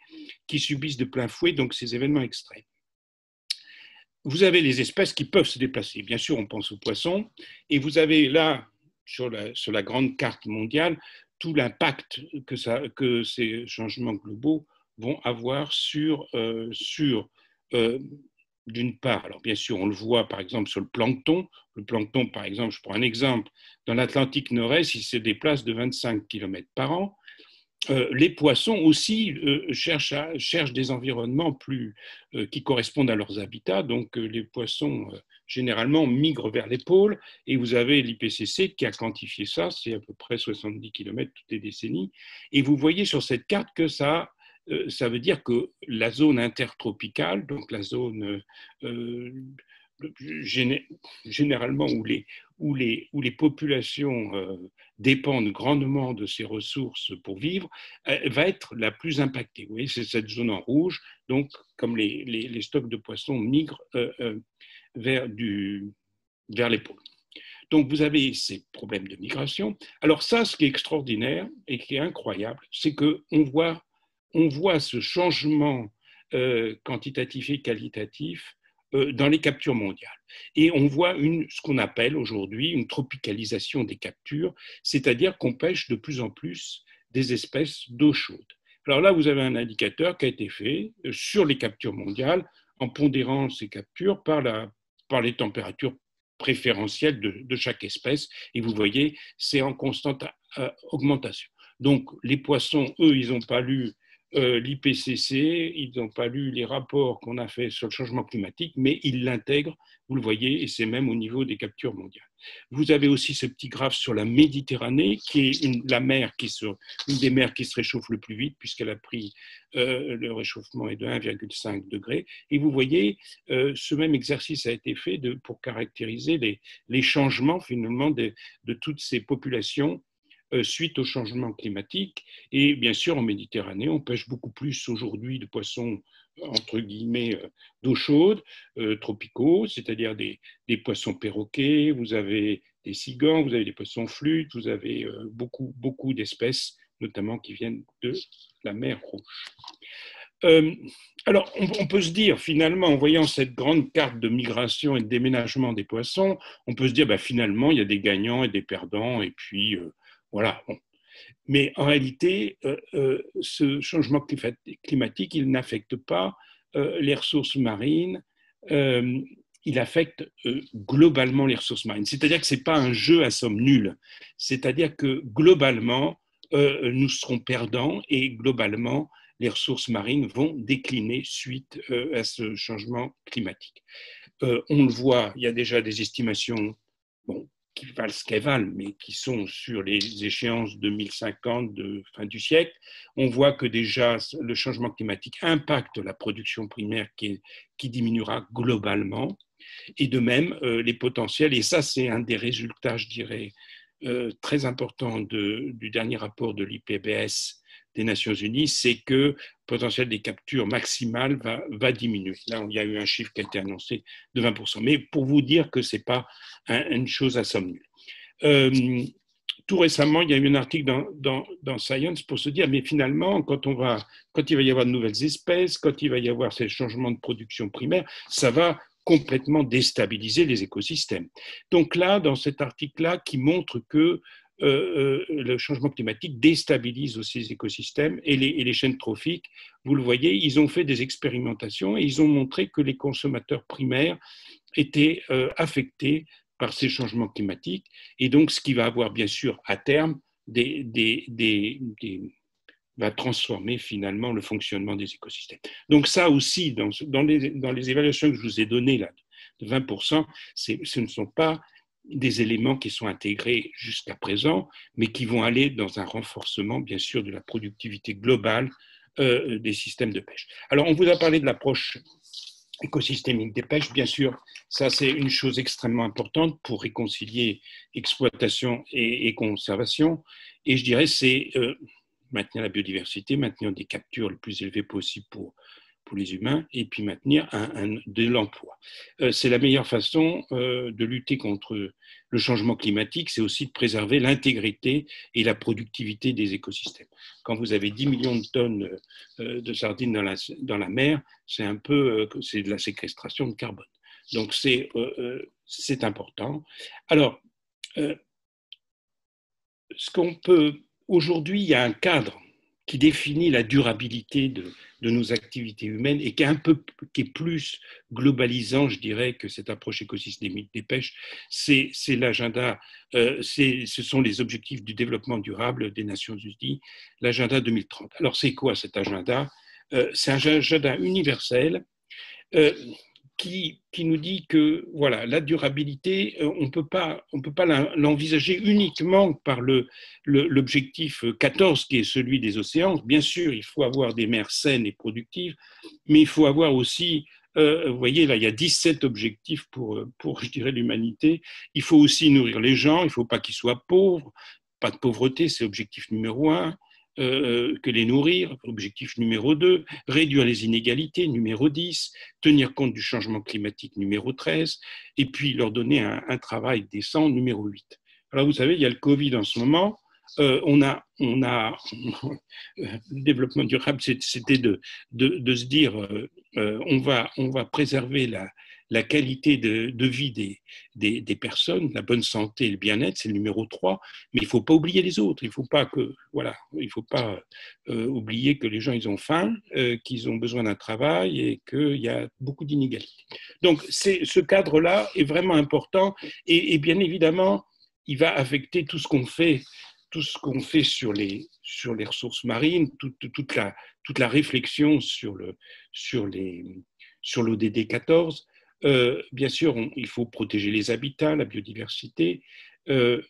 qui subissent de plein fouet donc ces événements extrêmes. Vous avez les espèces qui peuvent se déplacer. Bien sûr, on pense aux poissons. Et vous avez là, sur la grande carte mondiale, tout l'impact que ces changements globaux vont avoir sur d'une part, alors bien sûr, on le voit par exemple sur le plancton. Le plancton, par exemple, je prends un exemple, dans l'Atlantique Nord-Est, il se déplace de 25 km par an. Les poissons aussi cherchent des environnements qui correspondent à leurs habitats. Donc, les poissons, généralement, migrent vers les pôles. Et vous avez l'IPCC qui a quantifié ça, c'est à peu près 70 km toutes les décennies. Et vous voyez sur cette carte que ça veut dire que la zone intertropicale, donc la zone généralement où les populations dépendent grandement de ces ressources pour vivre, va être la plus impactée. Vous voyez, c'est cette zone en rouge, donc comme les stocks de poissons migrent vers les pôles. Donc, vous avez ces problèmes de migration. Alors ça, ce qui est extraordinaire et qui est incroyable, c'est qu'on voit ce changement quantitatif et qualitatif dans les captures mondiales. Et on voit ce qu'on appelle aujourd'hui une tropicalisation des captures, c'est-à-dire qu'on pêche de plus en plus des espèces d'eau chaude. Alors là, vous avez un indicateur qui a été fait sur les captures mondiales en pondérant ces captures par les températures préférentielles de chaque espèce. Et vous voyez, c'est en constante augmentation. Donc, les poissons, eux, ils n'ont pas lu l'IPCC, ils n'ont pas lu les rapports qu'on a fait sur le changement climatique, mais ils l'intègrent, vous le voyez, et c'est même au niveau des captures mondiales. Vous avez aussi ce petit graphe sur la Méditerranée, qui est une des mers qui se réchauffe le plus vite, puisqu'elle a pris le réchauffement est de 1,5 degré. Et vous voyez, ce même exercice a été fait pour caractériser les changements finalement de toutes ces populations suite au changement climatique. Et bien sûr, en Méditerranée, on pêche beaucoup plus aujourd'hui de poissons, entre guillemets, d'eau chaude, tropicaux, c'est-à-dire des poissons perroquets, vous avez des cigans, vous avez des poissons flûtes, vous avez beaucoup d'espèces, notamment qui viennent de la mer Rouge. Alors, on peut se dire, finalement, en voyant cette grande carte de migration et de déménagement des poissons, on peut se dire, finalement, il y a des gagnants et des perdants, et puis voilà. Bon. Mais en réalité, ce changement climatique, il n'affecte pas les ressources marines, il affecte globalement les ressources marines. C'est-à-dire que ce n'est pas un jeu à somme nulle. C'est-à-dire que globalement, nous serons perdants et globalement, les ressources marines vont décliner suite à ce changement climatique. On le voit, il y a déjà des estimations qui valent ce qu'elles valent, mais qui sont sur les échéances 2050 de fin du siècle. On voit que déjà le changement climatique impacte la production primaire qui diminuera globalement, et de même les potentiels, et ça c'est un des résultats, je dirais, très important du dernier rapport de l'IPBES des Nations Unies, c'est que le potentiel des captures maximales va diminuer. Là, il y a eu un chiffre qui a été annoncé de 20%. Mais pour vous dire que ce n'est pas une chose à somme nulle. Tout récemment, il y a eu un article dans Science pour se dire, mais finalement, quand il va y avoir de nouvelles espèces, quand il va y avoir ces changements de production primaire, ça va complètement déstabiliser les écosystèmes. Donc là, dans cet article-là, qui montre que le changement climatique déstabilise aussi les écosystèmes et les chaînes trophiques, vous le voyez, ils ont fait des expérimentations et ils ont montré que les consommateurs primaires étaient affectés par ces changements climatiques, et donc ce qui va avoir bien sûr à terme va transformer finalement le fonctionnement des écosystèmes. Donc ça aussi, dans les évaluations que je vous ai données là, de 20%, ce ne sont pas des éléments qui sont intégrés jusqu'à présent, mais qui vont aller dans un renforcement bien sûr de la productivité globale des systèmes de pêche. Alors on vous a parlé de l'approche écosystémique des pêches, bien sûr, ça c'est une chose extrêmement importante pour réconcilier exploitation et conservation. Et je dirais c'est maintenir la biodiversité, maintenir des captures le plus élevées possible pour les humains, et puis maintenir de l'emploi. C'est la meilleure façon de lutter contre le changement climatique, c'est aussi de préserver l'intégrité et la productivité des écosystèmes. Quand vous avez 10 millions de tonnes de sardines dans la mer, c'est c'est de la séquestration de carbone. Donc c'est important. Alors, aujourd'hui, il y a un cadre qui définit la durabilité de nos activités humaines et qui est plus globalisant, je dirais, que cette approche écosystémique des pêches. C'est l'agenda, ce sont les objectifs du développement durable des Nations Unies, l'agenda 2030. Alors, c'est quoi cet agenda? C'est un agenda universel qui nous dit que voilà, la durabilité, on peut pas l'envisager uniquement par l'objectif 14 qui est celui des océans. Bien sûr, il faut avoir des mers saines et productives, mais il faut avoir aussi, vous voyez là, il y a 17 objectifs pour je dirais l'humanité. Il faut aussi nourrir les gens, il ne faut pas qu'ils soient pauvres, pas de pauvreté, c'est l'objectif numéro 1. Que les nourrir, objectif numéro 2, réduire les inégalités, numéro 10, tenir compte du changement climatique, numéro 13, et puis leur donner un travail décent, numéro 8. Alors vous savez, il y a le Covid en ce moment, le développement durable, c'était de se dire, on va préserver la qualité de vie des personnes, la bonne santé et le bien-être, c'est le numéro 3, mais il ne faut pas oublier les autres. Il ne faut pas oublier que les gens, ils ont faim, qu'ils ont besoin d'un travail et qu'il y a beaucoup d'inégalités. Donc, ce cadre-là est vraiment important et bien évidemment, il va affecter tout ce qu'on fait sur les ressources marines, toute la réflexion sur l'ODD 14. Bien sûr, il faut protéger les habitats, la biodiversité,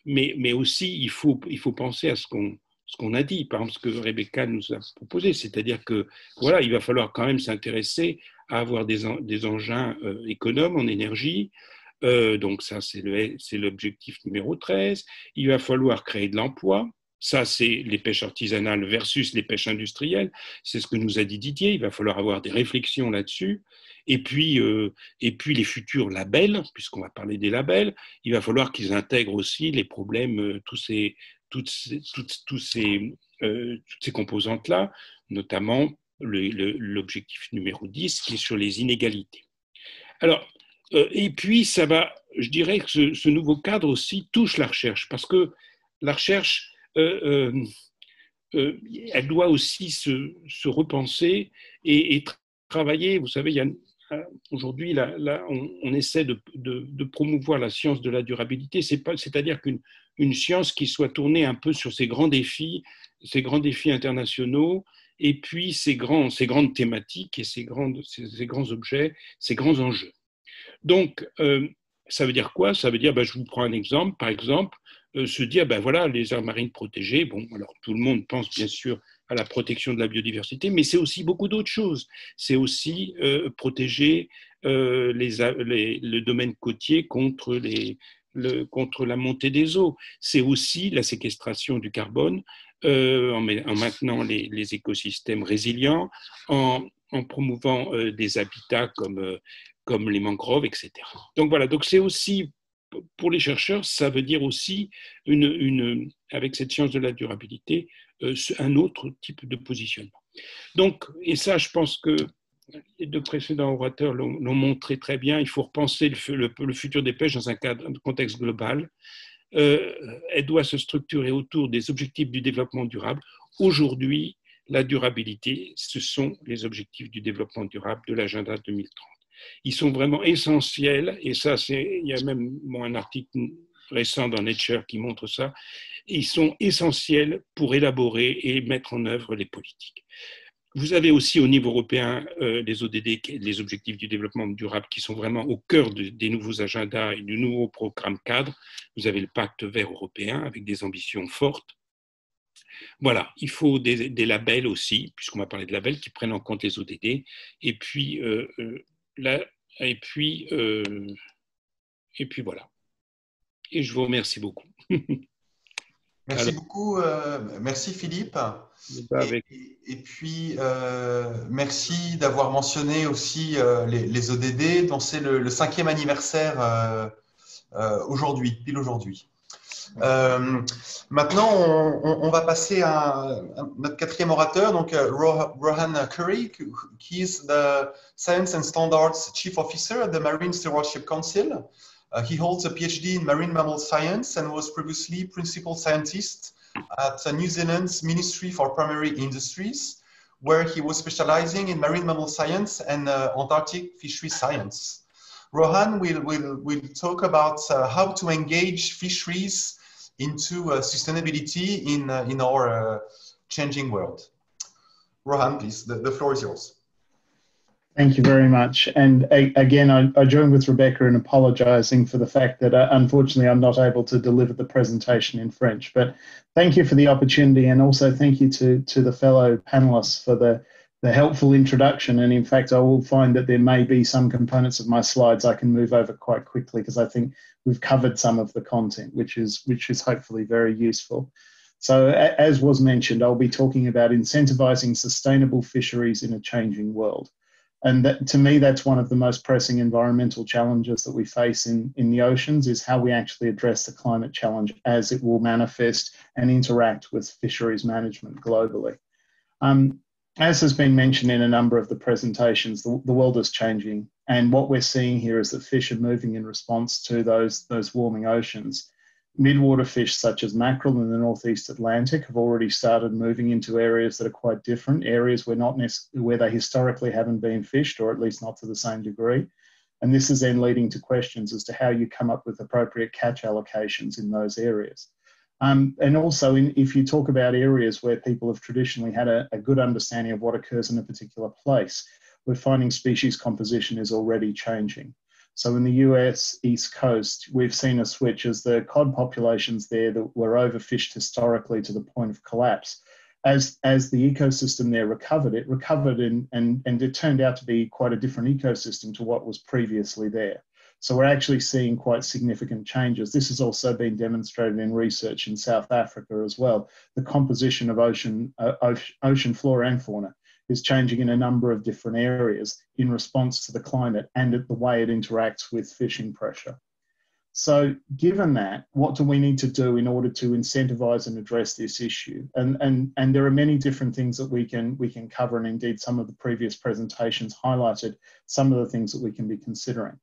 mais aussi il faut penser à ce qu'on a dit, par exemple ce que Rebecca nous a proposé, c'est-à-dire que voilà, il va falloir quand même s'intéresser à avoir des engins économes en énergie. Donc ça, c'est l'objectif numéro 13. Il va falloir créer de l'emploi. Ça, c'est les pêches artisanales versus les pêches industrielles. C'est ce que nous a dit Didier. Il va falloir avoir des réflexions là-dessus. Et puis les futurs labels, puisqu'on va parler des labels, il va falloir qu'ils intègrent aussi les problèmes, toutes ces composantes-là, notamment l'objectif numéro 10 qui est sur les inégalités. Alors, et puis, je dirais que ce nouveau cadre aussi touche la recherche, parce que la recherche, elle doit aussi se repenser et travailler. Vous savez, aujourd'hui, on essaie de promouvoir la science de la durabilité, c'est-à-dire qu'une science qui soit tournée un peu sur ces grands défis internationaux, et puis ces grandes thématiques et ces grands objets, ces grands enjeux. Donc, ça veut dire quoi? Ça veut dire, je vous prends un exemple, par exemple, se dire, voilà, les aires marines protégées, bon, alors tout le monde pense bien sûr à la protection de la biodiversité, mais c'est aussi beaucoup d'autres choses. C'est aussi protéger le domaine côtier contre contre la montée des eaux. C'est aussi la séquestration du carbone en maintenant les écosystèmes résilients, en promouvant des habitats comme les mangroves, etc. Donc voilà, donc c'est aussi, pour les chercheurs, ça veut dire aussi, avec cette science de la durabilité, un autre type de positionnement. Donc, et ça, je pense que les deux précédents orateurs l'ont montré très bien, il faut repenser le futur des pêches dans un contexte global. Elle doit se structurer autour des objectifs du développement durable. Aujourd'hui, la durabilité, ce sont les objectifs du développement durable de l'agenda 2030. Ils sont vraiment essentiels, et ça, il y a même un article récent dans Nature qui montre ça. Ils sont essentiels pour élaborer et mettre en œuvre les politiques. Vous avez aussi au niveau européen les ODD, les objectifs du développement durable, qui sont vraiment au cœur des nouveaux agendas et du nouveau programme cadre. Vous avez le pacte vert européen avec des ambitions fortes. Voilà, il faut des labels aussi, puisqu'on va parler de labels qui prennent en compte les ODD. Et puis voilà. Et je vous remercie beaucoup. Merci beaucoup, merci Philippe. Et puis, merci d'avoir mentionné aussi les ODD, dont c'est le 5e anniversaire aujourd'hui, pile aujourd'hui. Maintenant, on va passer à notre 4e orateur, donc Rohan Curry, qui est the Science and Standards Chief Officer at the Marine Stewardship Council. He holds a PhD in marine mammal science and was previously principal scientist at New Zealand's Ministry for Primary Industries, where he was specializing in marine mammal science and Antarctic fishery science. Rohan will talk about how to engage fisheries into sustainability in our changing world. Rohan, please, the floor is yours. Thank you very much. And again, I join with Rebecca in apologising for the fact that unfortunately I'm not able to deliver the presentation in French. But thank you for the opportunity, and also thank you to the fellow panellists for the helpful introduction. And in fact, I will find that there may be some components of my slides I can move over quite quickly, because I think we've covered some of the content, which is hopefully very useful. So as was mentioned, I'll be talking about incentivising sustainable fisheries in a changing world. And that, to me, that's one of the most pressing environmental challenges that we face in the oceans, is how we actually address the climate challenge as it will manifest and interact with fisheries management globally. As has been mentioned in a number of the presentations, the world is changing. And what we're seeing here is that fish are moving in response to those warming oceans. Midwater fish such as mackerel in the Northeast Atlantic have already started moving into areas that are quite different, areas where they historically haven't been fished, or at least not to the same degree. And this is then leading to questions as to how you come up with appropriate catch allocations in those areas. And also, if you talk about areas where people have traditionally had a good understanding of what occurs in a particular place, we're finding species composition is already changing. So in the US East Coast, we've seen a switch as the cod populations there that were overfished historically to the point of collapse. As the ecosystem there recovered, and it turned out to be quite a different ecosystem to what was previously there. So we're actually seeing quite significant changes. This has also been demonstrated in research in South Africa as well. The composition of ocean flora and fauna is changing in a number of different areas in response to the climate and the way it interacts with fishing pressure. So given that, what do we need to do in order to incentivise and address this issue? And there are many different things that we can cover, and indeed some of the previous presentations highlighted some of the things that we can be considering.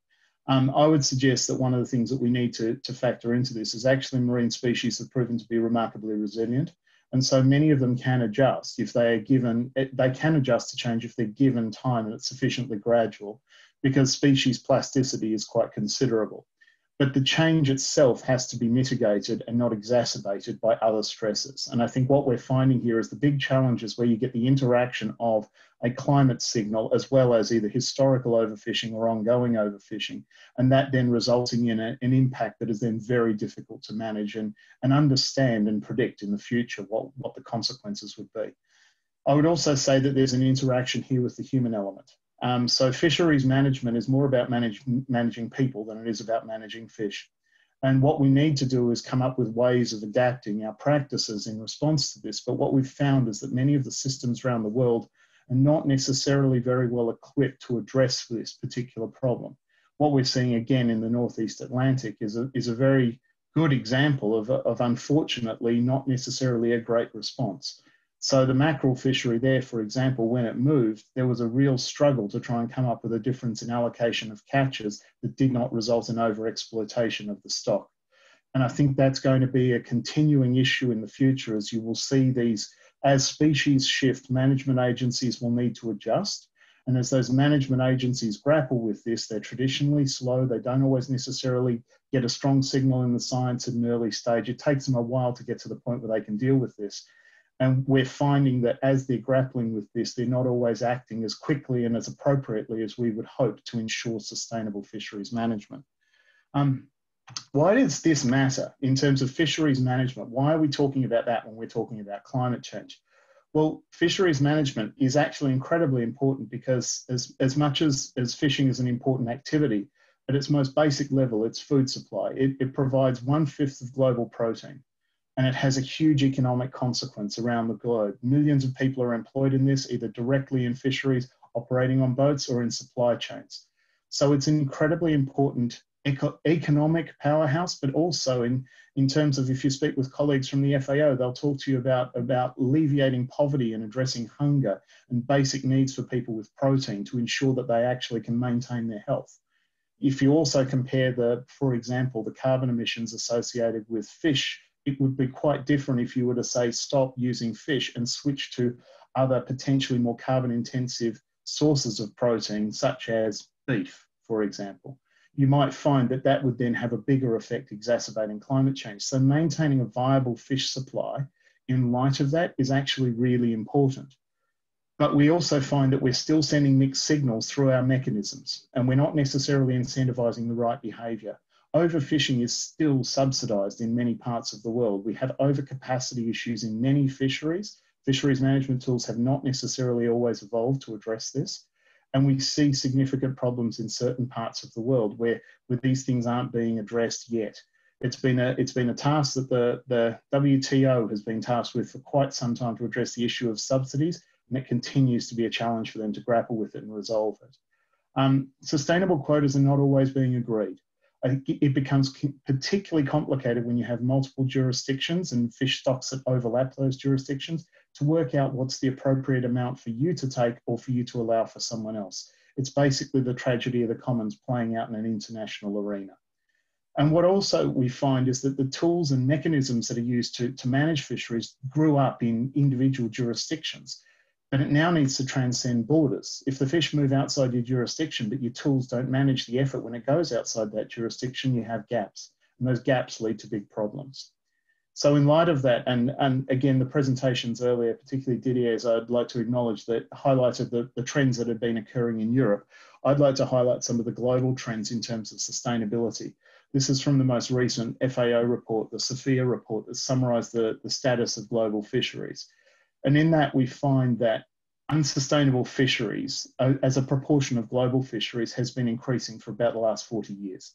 I would suggest that one of the things that we need to factor into this is actually marine species have proven to be remarkably resilient. And so many of them can adjust if they are given, they can adjust to change if they're given time and it's sufficiently gradual, because species plasticity is quite considerable. But the change itself has to be mitigated and not exacerbated by other stresses. And I think what we're finding here is the big challenge is where you get the interaction of a climate signal as well as either historical overfishing or ongoing overfishing, and that then resulting in an impact that is then very difficult to manage and understand and predict in the future what the consequences would be. I would also say that there's an interaction here with the human element. So fisheries management is more about managing people than it is about managing fish. And what we need to do is come up with ways of adapting our practices in response to this. But what we've found is that many of the systems around the world are not necessarily very well equipped to address this particular problem. What we're seeing again in the Northeast Atlantic is a very good example of unfortunately not necessarily a great response. So the mackerel fishery there, for example, when it moved, there was a real struggle to try and come up with a difference in allocation of catches that did not result in overexploitation of the stock. And I think that's going to be a continuing issue in the future, as you will see these, as species shift, management agencies will need to adjust. And as those management agencies grapple with this, they're traditionally slow. They don't always necessarily get a strong signal in the science at an early stage. It takes them a while to get to the point where they can deal with this. And we're finding that as they're grappling with this, they're not always acting as quickly and as appropriately as we would hope to ensure sustainable fisheries management. Why does this matter in terms of fisheries management? Why are we talking about that when we're talking about climate change? Well, fisheries management is actually incredibly important because as much as fishing is an important activity, at its most basic level, it's food supply. It provides 1/5 of global protein. And it has a huge economic consequence around the globe. Millions of people are employed in this, either directly in fisheries, operating on boats, or in supply chains. So it's an incredibly important economic powerhouse, but also in terms of, if you speak with colleagues from the FAO, they'll talk to you about alleviating poverty and addressing hunger and basic needs for people with protein to ensure that they actually can maintain their health. If you also compare for example, the carbon emissions associated with fish, it would be quite different if you were to say stop using fish and switch to other potentially more carbon intensive sources of protein, such as beef, for example. You might find that that would then have a bigger effect exacerbating climate change. So maintaining a viable fish supply in light of that is actually really important. But we also find that we're still sending mixed signals through our mechanisms, and we're not necessarily incentivizing the right behavior. Overfishing is still subsidized in many parts of the world. We have overcapacity issues in many fisheries. Fisheries management tools have not necessarily always evolved to address this. And we see significant problems in certain parts of the world where these things aren't being addressed yet. It's been a task that the WTO has been tasked with for quite some time to address the issue of subsidies, and it continues to be a challenge for them to grapple with it and resolve it. Sustainable quotas are not always being agreed. It becomes particularly complicated when you have multiple jurisdictions and fish stocks that overlap those jurisdictions to work out what's the appropriate amount for you to take or for you to allow for someone else. It's basically the tragedy of the commons playing out in an international arena. And what also we find is that the tools and mechanisms that are used to manage fisheries grew up in individual jurisdictions. But it now needs to transcend borders. If the fish move outside your jurisdiction, but your tools don't manage the effort when it goes outside that jurisdiction, you have gaps. And those gaps lead to big problems. So in light of that, and again, the presentations earlier, particularly Didier's, I'd like to acknowledge that highlighted the trends that have been occurring in Europe. I'd like to highlight some of the global trends in terms of sustainability. This is from the most recent FAO report, the SOFIA report, that summarised the status of global fisheries. And in that, we find that unsustainable fisheries, as a proportion of global fisheries, has been increasing for about the last 40 years.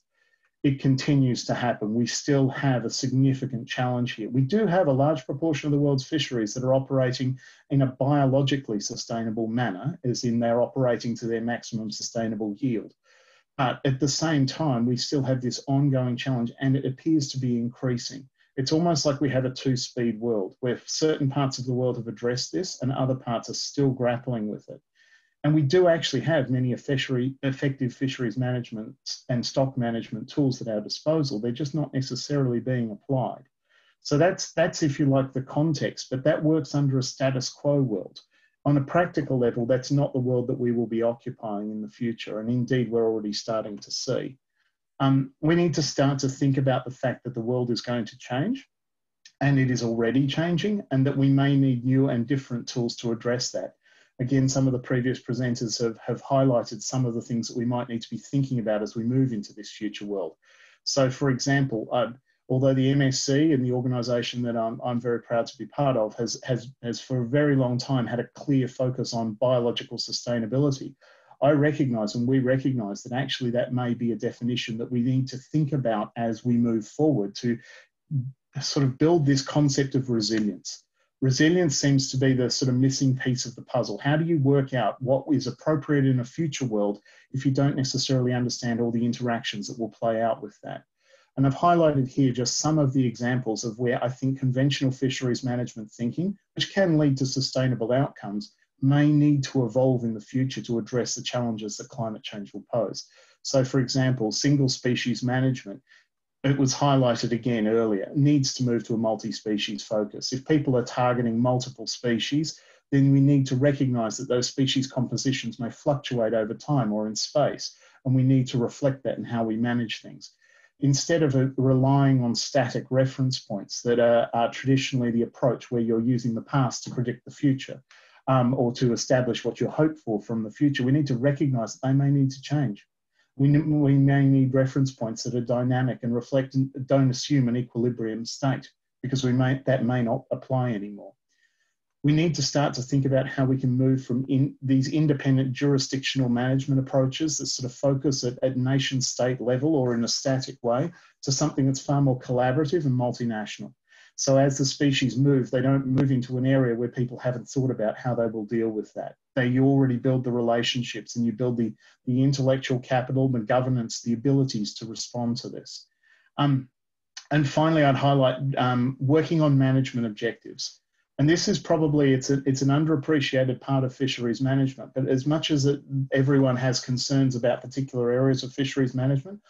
It continues to happen. We still have a significant challenge here. We do have a large proportion of the world's fisheries that are operating in a biologically sustainable manner, as in they're operating to their maximum sustainable yield. But at the same time, we still have this ongoing challenge, and it appears to be increasing. It's almost like we have a two-speed world where certain parts of the world have addressed this and other parts are still grappling with it. And we do actually have many effective fisheries management and stock management tools at our disposal. They're just not necessarily being applied. So that's, if you like, the context, but that works under a status quo world. On a practical level, that's not the world that we will be occupying in the future. And indeed, we're already starting to see. We need to start to think about the fact that the world is going to change, and it is already changing, and that we may need new and different tools to address that. Again, some of the previous presenters have highlighted some of the things that we might need to be thinking about as we move into this future world. So, for example, although the MSC and the organisation that I'm very proud to be part of has for a very long time had a clear focus on biological sustainability, I recognise, and we recognise, that actually that may be a definition that we need to think about as we move forward to sort of build this concept of resilience. Resilience seems to be the sort of missing piece of the puzzle. How do you work out what is appropriate in a future world if you don't necessarily understand all the interactions that will play out with that? And I've highlighted here just some of the examples of where I think conventional fisheries management thinking, which can lead to sustainable outcomes, may need to evolve in the future to address the challenges that climate change will pose. So, for example, single species management, it was highlighted again earlier, needs to move to a multi-species focus. If people are targeting multiple species, then we need to recognise that those species compositions may fluctuate over time or in space, and we need to reflect that in how we manage things. Instead of relying on static reference points that are traditionally the approach where you're using the past to predict the future, or to establish what you hope for from the future, we need to recognise that they may need to change. We may need reference points that are dynamic and reflect and don't assume an equilibrium state, because that may not apply anymore. We need to start to think about how we can move from these independent jurisdictional management approaches that sort of focus at nation state level or in a static way to something that's far more collaborative and multinational. So as the species move, they don't move into an area where people haven't thought about how they will deal with that. You already build the relationships and you build the intellectual capital, the governance, the abilities to respond to this. And finally, I'd highlight working on management objectives. And this is probably, it's an underappreciated part of fisheries management, but as much as everyone has concerns about particular areas of fisheries management,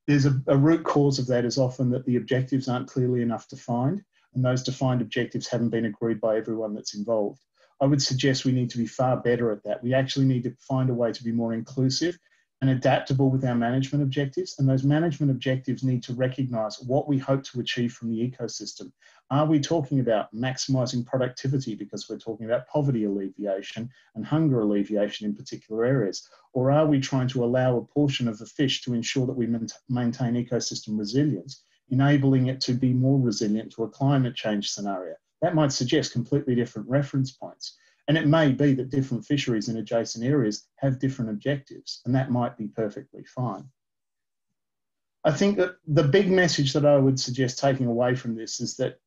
there's a root cause of that is often that the objectives aren't clearly enough defined, and those defined objectives haven't been agreed by everyone that's involved. I would suggest we need to be far better at that. We actually need to find a way to be more inclusive and adaptable with our management objectives, and those management objectives need to recognise what we hope to achieve from the ecosystem. Are we talking about maximising productivity because we're talking about poverty alleviation and hunger alleviation in particular areas? Or are we trying to allow a portion of the fish to ensure that we maintain ecosystem resilience, enabling it to be more resilient to a climate change scenario? That might suggest completely different reference points. And it may be that different fisheries in adjacent areas have different objectives, and that might be perfectly fine. I think that the big message that I would suggest taking away from this is that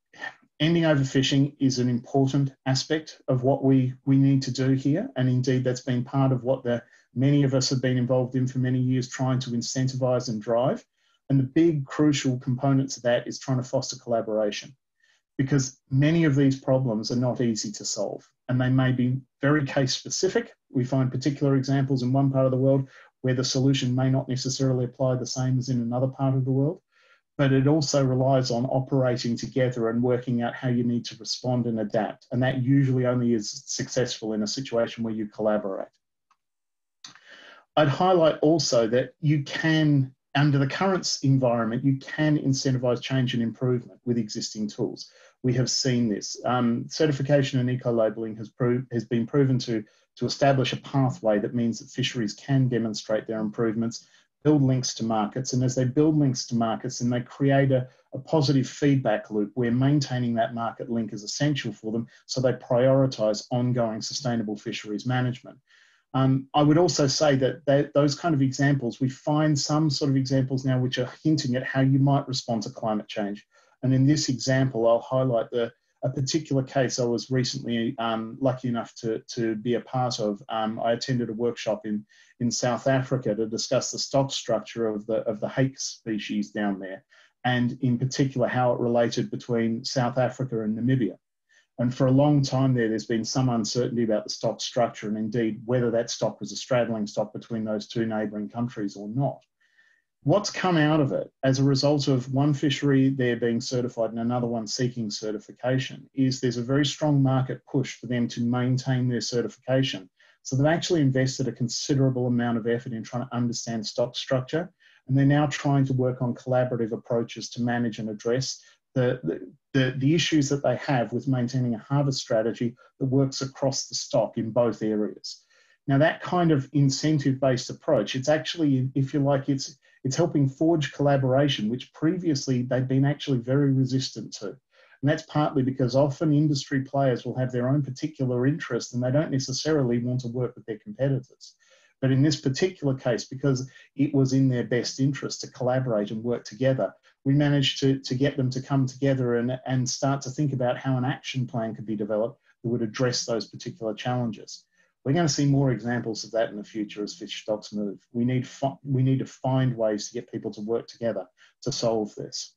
ending overfishing is an important aspect of what we need to do here. And indeed, that's been part of what many of us have been involved in for many years, trying to incentivise and drive. And the big crucial components of that is trying to foster collaboration, because many of these problems are not easy to solve, and they may be very case specific. We find particular examples in one part of the world where the solution may not necessarily apply the same as in another part of the world, but it also relies on operating together and working out how you need to respond and adapt. And that usually only is successful in a situation where you collaborate. I'd highlight also that you can, under the current environment, you can incentivise change and improvement with existing tools. We have seen this. Certification and eco-labelling has been proven to establish a pathway that means that fisheries can demonstrate their improvements, build links to markets, and as they build links to markets, then they create a positive feedback loop where maintaining that market link is essential for them, so they prioritise ongoing sustainable fisheries management. I would also say that those kind of examples, we find some sort of examples now which are hinting at how you might respond to climate change. And in this example, I'll highlight a particular case I was recently lucky enough to be a part of. I attended a workshop in South Africa to discuss the stock structure of the hake species down there, and in particular how it related between South Africa and Namibia. And for a long time there's been some uncertainty about the stock structure and indeed whether that stock was a straddling stock between those two neighbouring countries or not. What's come out of it as a result of one fishery there being certified and another one seeking certification is there's a very strong market push for them to maintain their certification. So they've actually invested a considerable amount of effort in trying to understand stock structure, and they're now trying to work on collaborative approaches to manage and address the issues that they have with maintaining a harvest strategy that works across the stock in both areas. Now that kind of incentive-based approach, it's actually, if you like, it's helping forge collaboration, which previously they've been actually very resistant to. And that's partly because often industry players will have their own particular interests and they don't necessarily want to work with their competitors. But in this particular case, because it was in their best interest to collaborate and work together, we managed to get them to come together and start to think about how an action plan could be developed that would address those particular challenges. We're going to see more examples of that in the future as fish stocks move. We need to find ways to get people to work together to solve this.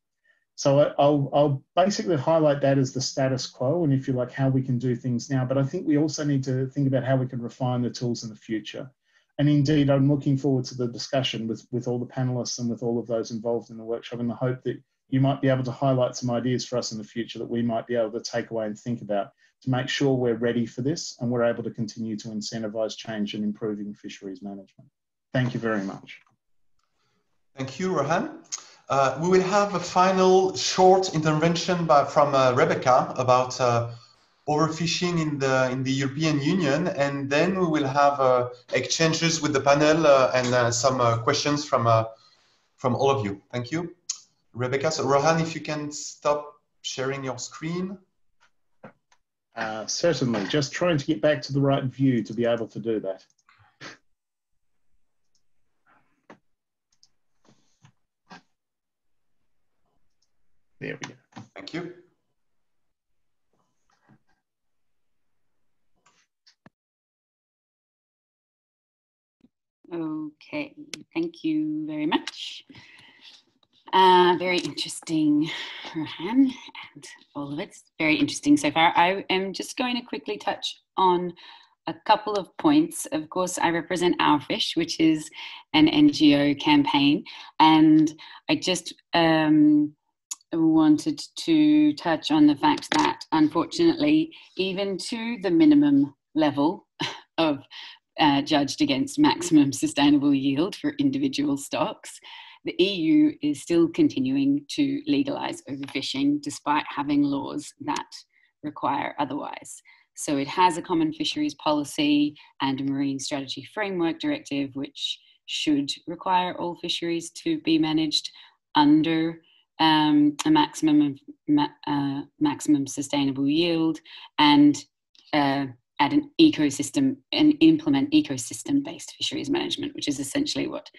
So I'll basically highlight that as the status quo and, if you like, how we can do things now. But I think we also need to think about how we can refine the tools in the future. And indeed, I'm looking forward to the discussion with all the panelists and with all of those involved in the workshop, in the hope that you might be able to highlight some ideas for us in the future that we might be able to take away and think about to make sure we're ready for this and we're able to continue to incentivize change and improving fisheries management. Thank you very much. Thank you, Rohan. We will have a final short intervention from Rebecca about overfishing in the European Union, and then we will have exchanges with the panel and some questions from all of you. Thank you, Rebecca. So Rohan, if you can stop sharing your screen. Certainly, just trying to get back to the right view to be able to do that. There we go. Thank you. Okay, thank you very much. Very interesting, Rohan, and all of it's very interesting so far. I am just going to quickly touch on a couple of points. Of course, I represent Our Fish, which is an NGO campaign, and I just wanted to touch on the fact that, unfortunately, even to the minimum level of judged against maximum sustainable yield for individual stocks, the EU is still continuing to legalise overfishing despite having laws that require otherwise. So it has a common fisheries policy and a marine strategy framework directive, which should require all fisheries to be managed under a maximum sustainable yield and at an ecosystem and implement ecosystem-based fisheries management, which is essentially what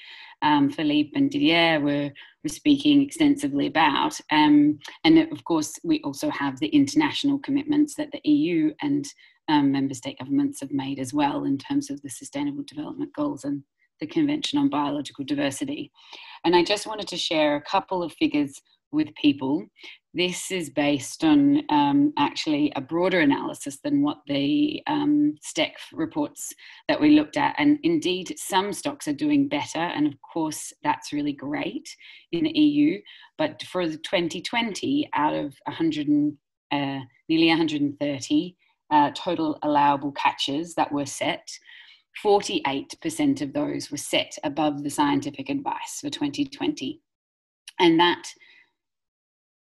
Philippe and Didier were speaking extensively about. And of course, we also have the international commitments that the EU and member state governments have made as well in terms of the Sustainable Development Goals and the Convention on Biological Diversity. And I just wanted to share a couple of figures with people. This is based on actually a broader analysis than what the STEC reports that we looked at. And indeed, some stocks are doing better. And of course, that's really great in the EU. But for the 2020, out of nearly 130 total allowable catches that were set, 48% of those were set above the scientific advice for 2020. And that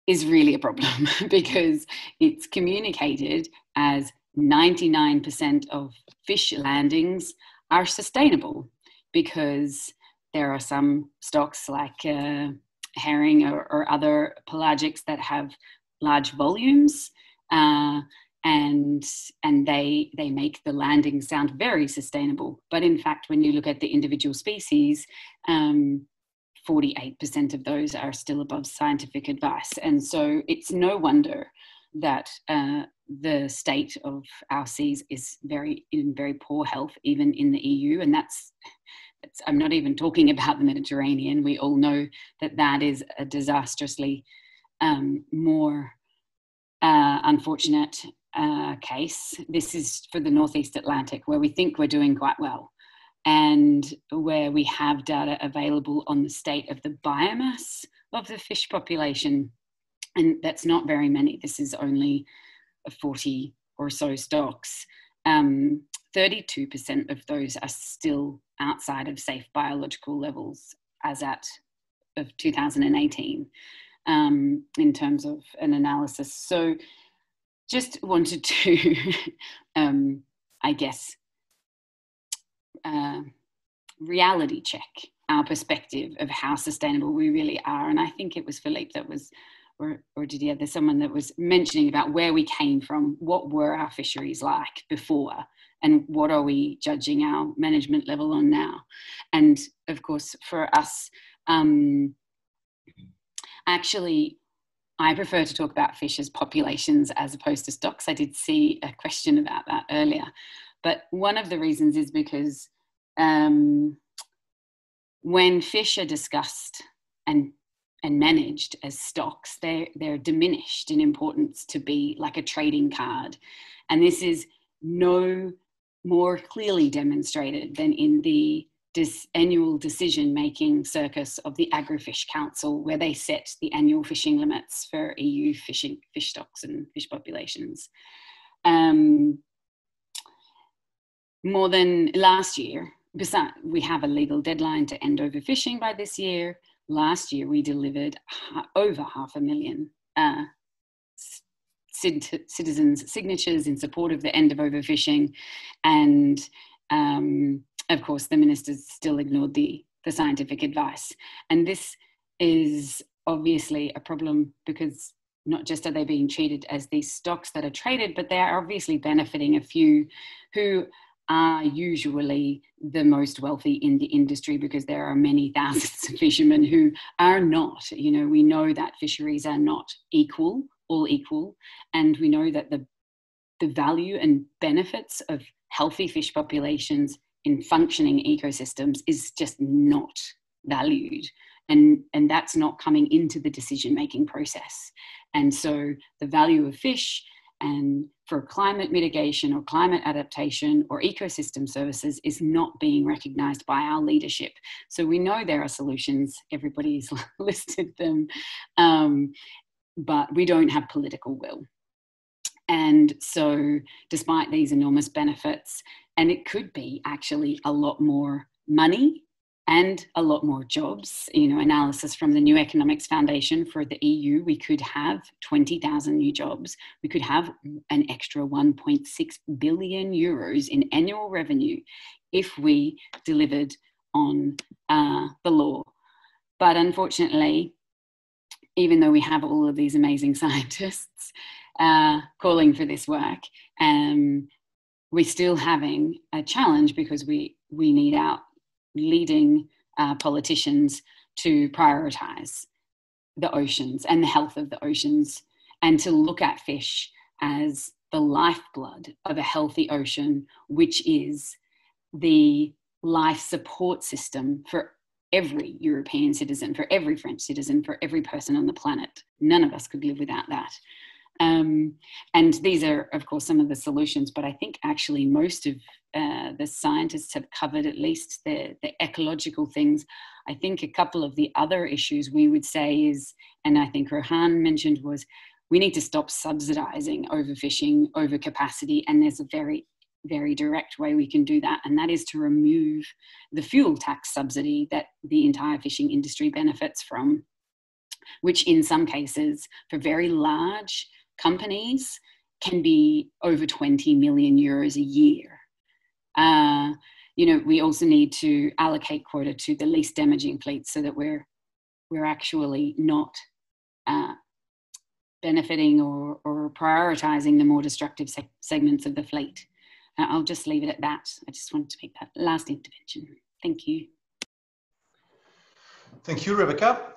is really a problem because it's communicated as 99% of fish landings are sustainable, because there are some stocks like herring or other pelagics that have large volumes and they make the landings sound very sustainable. But in fact, when you look at the individual species, 48% of those are still above scientific advice. And so it's no wonder that the state of our seas is in very poor health, even in the EU. And I'm not even talking about the Mediterranean. We all know that is a disastrously more unfortunate case. This is for the Northeast Atlantic, where we think we're doing quite well, and where we have data available on the state of the biomass of the fish population. And that's not very many. This is only 40 or so stocks. 32% of those are still outside of safe biological levels as of 2018 in terms of an analysis. So just wanted to, I guess, reality check our perspective of how sustainable we really are. And I think it was Philippe that was or Didier, there's someone that was mentioning about where we came from, what were our fisheries like before, and what are we judging our management level on now. And of course, for us, actually, I prefer to talk about fish as populations as opposed to stocks. I did see a question about that earlier. But one of the reasons is because when fish are discussed and managed as stocks, they're diminished in importance to be like a trading card. And this is no more clearly demonstrated than in the annual decision-making circus of the Agrifish Council, where they set the annual fishing limits for EU fish stocks and fish populations. More than last year, we have a legal deadline to end overfishing by this year. Last year, we delivered over 500,000 citizens' signatures in support of the end of overfishing. And of course, the ministers still ignored the scientific advice. And this is obviously a problem because not just are they being treated as these stocks that are traded, but they are obviously benefiting a few who are usually the most wealthy in the industry, because there are many thousands of fishermen who are not. You know, we know that fisheries are not all equal, and we know that the value and benefits of healthy fish populations in functioning ecosystems is just not valued, and that's not coming into the decision-making process. And so the value of fish and for climate mitigation or climate adaptation or ecosystem services is not being recognised by our leadership. So we know there are solutions, everybody's listed them, but we don't have political will. And so despite these enormous benefits, and it could be actually a lot more money and a lot more jobs. You know, analysis from the New Economics Foundation for the EU, we could have 20,000 new jobs. We could have an extra 1.6 billion euros in annual revenue if we delivered on the law. But unfortunately, even though we have all of these amazing scientists calling for this work, we're still having a challenge because we need our leading politicians to prioritize the oceans and the health of the oceans, and to look at fish as the lifeblood of a healthy ocean, which is the life support system for every European citizen, for every French citizen, for every person on the planet. None of us could live without that. And these are, of course, some of the solutions, but I think actually most of the scientists have covered at least the ecological things. I think a couple of the other issues we would say is, and I think Rohan mentioned, was we need to stop subsidizing overfishing, overcapacity, and there's a very, very direct way we can do that, and that is to remove the fuel tax subsidy that the entire fishing industry benefits from, which in some cases, for very large companies, can be over 20 million euros a year. You know, we also need to allocate quota to the least damaging fleets so that we're actually not benefiting or prioritizing the more destructive segments of the fleet. I'll just leave it at that. I just wanted to make that last intervention. Thank you. Thank you, Rebecca.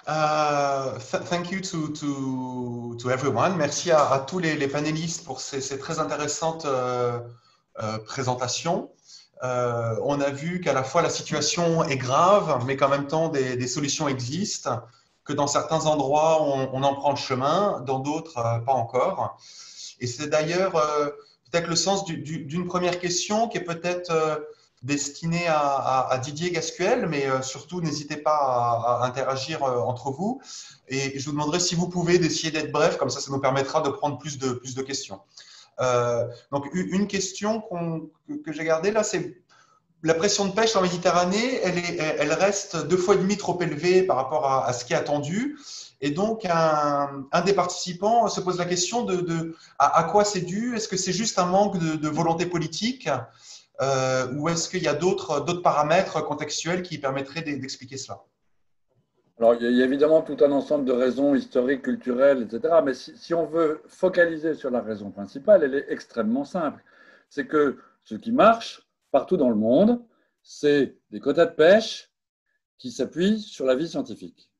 Thank you to everyone. Merci à tous les panélistes pour ces très intéressantes présentations. On a vu qu'à la fois la situation est grave, mais qu'en même temps des solutions existent, que dans certains endroits on en prend le chemin, dans d'autres pas encore. Et c'est d'ailleurs peut-être le sens d'une première question qui est peut-être destinée à Didier Gascuel, mais surtout n'hésitez pas à interagir entre vous. Et je vous demanderai si vous pouvez d'essayer d'être bref, comme ça nous permettra de prendre plus de questions. Donc une question que j'ai gardée là, c'est la pression de pêche en Méditerranée, elle reste 2,5 fois trop élevée par rapport à ce qui est attendu. Et donc, un des participants se pose la question à quoi c'est dû. Est-ce que c'est juste un manque de volonté politique ou est-ce qu'il y a d'autres paramètres contextuels qui permettraient d'expliquer cela? Alors, il y a évidemment tout un ensemble de raisons historiques, culturelles, etc. Mais si on veut focaliser sur la raison principale, elle est extrêmement simple. C'est que ce qui marche partout dans le monde, c'est des quotas de pêche qui s'appuient sur la vie scientifique.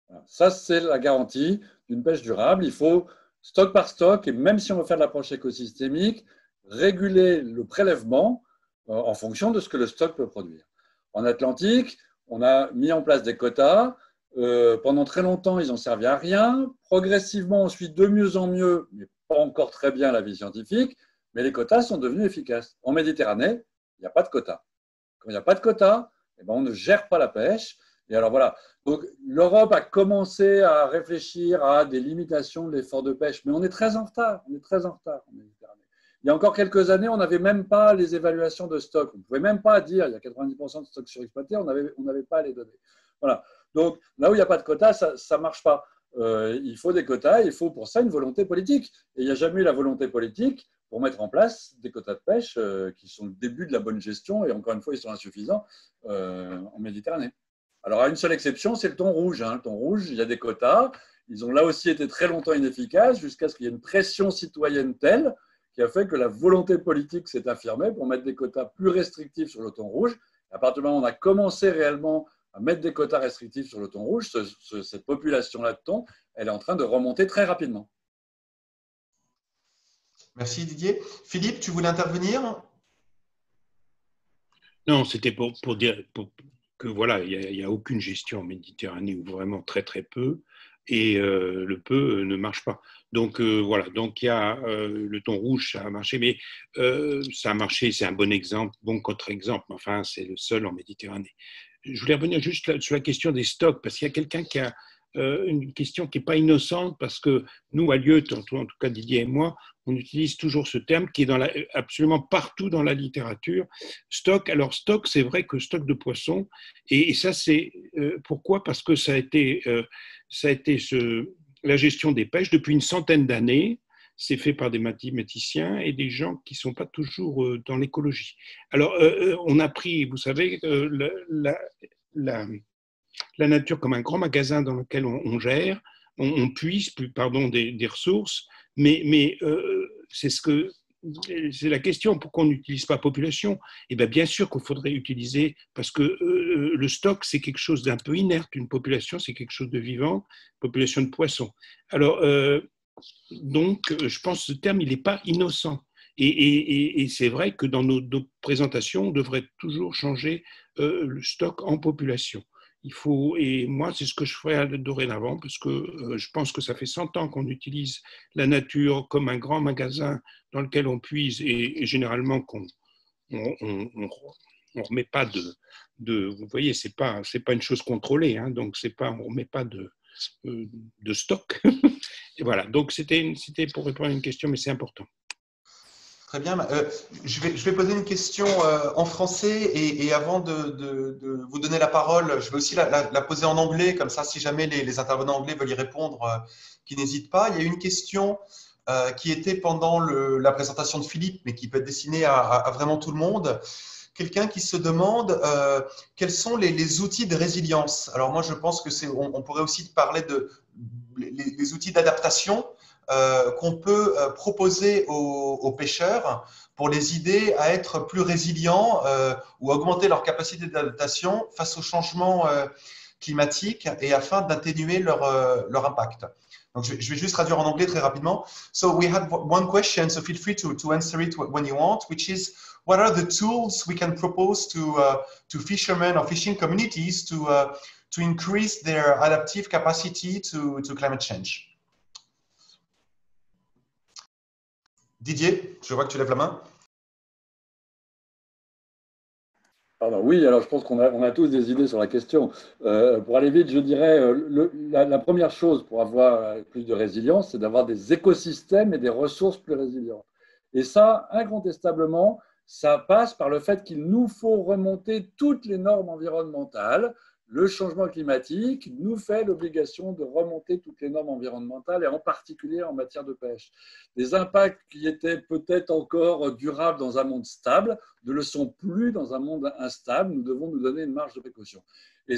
Voilà. Ça, c'est la garantie d'une pêche durable. Il faut, stock par stock, et même si on veut faire de l'approche écosystémique, réguler le prélèvement en fonction de ce que le stock peut produire. En Atlantique, on a mis en place des quotas. Pendant très longtemps, ils n'ont servi à rien. Progressivement, on suit de mieux en mieux, mais pas encore très bien la vie scientifique, mais les quotas sont devenus efficaces. En Méditerranée, il n'y a pas de quotas. Quand il n'y a pas de quotas, eh ben, on ne gère pas la pêche. Et alors voilà, donc l'Europe a commencé à réfléchir à des limitations de l'effort de pêche, mais on est très en retard. On est très en retard en Méditerranée. Il y a encore quelques années, on n'avait même pas les évaluations de stock. On ne pouvait même pas dire il y a 90% de stocks surexploités, on n'avait pas les données. Voilà. Donc là où il n'y a pas de quotas, ça ne marche pas. Il faut des quotas, il faut pour ça une volonté politique. Et il n'y a jamais eu la volonté politique pour mettre en place des quotas de pêche qui sont le début de la bonne gestion, et encore une fois, ils sont insuffisants en Méditerranée. Alors, à une seule exception, c'est le thon rouge. Le thon rouge, il y a des quotas. Ils ont là aussi été très longtemps inefficaces jusqu'à ce qu'il y ait une pression citoyenne telle qui a fait que la volonté politique s'est affirmée pour mettre des quotas plus restrictifs sur le thon rouge. À partir du moment où on a commencé réellement à mettre des quotas restrictifs sur le thon rouge, cette population-là de thon, elle est en train de remonter très rapidement. Merci Didier. Philippe, tu voulais intervenir? Non, c'était pour dire que voilà, il n'y a aucune gestion en Méditerranée, ou vraiment très très peu, et le peu ne marche pas. Donc voilà, donc il y a le thon rouge, ça a marché, mais ça a marché, c'est un bon exemple, bon contre-exemple, mais enfin c'est le seul en Méditerranée. Je voulais revenir juste sur la question des stocks, parce qu'il y a quelqu'un qui a une question qui n'est pas innocente, parce que nous, à Lieut, en tout cas Didier et moi, on utilise toujours ce terme qui est absolument partout dans la littérature. Stock, alors stock, c'est vrai que stock de poissons, et ça c'est pourquoi? Parce que ça a été la gestion des pêches depuis une centaine d'années. C'est fait par des mathématiciens et des gens qui ne sont pas toujours dans l'écologie. Alors, on a pris, vous savez, la nature comme un grand magasin dans lequel on gère, on puise des ressources, mais c'est la question, pourquoi on n'utilise pas population? Eh bien sûr qu'il faudrait utiliser, parce que le stock, c'est quelque chose d'un peu inerte, une population, c'est quelque chose de vivant, population de poissons. Alors, donc, je pense que ce terme, il n'est pas innocent. Et c'est vrai que dans nos présentations, on devrait toujours changer le stock en population. Et moi, c'est ce que je ferai dorénavant, parce que je pense que ça fait 100 ans qu'on utilise la nature comme un grand magasin dans lequel on puise, et généralement qu'on on remet pas vous voyez, c'est pas une chose contrôlée, hein, donc on remet pas de stock. Et voilà, donc c'était pour répondre à une question, mais c'est important. Très bien. Je vais poser une question en français, et avant de vous donner la parole, je vais aussi la poser en anglais, comme ça, si jamais les intervenants anglais veulent y répondre, qu'ils n'hésitent pas. Il y a une question qui était pendant la présentation de Philippe, mais qui peut être destinée à vraiment tout le monde. Quelqu'un qui se demande quels sont les outils de résilience. Alors moi, je pense que on pourrait aussi parler les outils d'adaptation qu'on peut proposer aux pêcheurs pour les aider à être plus résilients ou augmenter leur capacité d'adaptation face aux changements climatiques, et afin d'atténuer leur impact. Donc, je vais juste traduire en anglais très rapidement. So we had one question, so feel free to answer it when you want, which is, what are the tools we can propose to fishermen or fishing communities to increase their adaptive capacity to climate change? Didier, je vois que tu lèves la main. Alors oui, alors je pense qu'on a tous des idées sur la question. Pour aller vite, je dirais la première chose pour avoir plus de résilience, c'est d'avoir des écosystèmes et des ressources plus résilientes. Et ça, incontestablement, ça passe par le fait qu'il nous faut remonter toutes les normes environnementales. Le changement climatique nous fait l'obligation de remonter toutes les normes environnementales, et en particulier en matière de pêche. Des impacts qui étaient peut-être encore durables dans un monde stable ne le sont plus dans un monde instable. Nous devons nous donner une marge de précaution. Et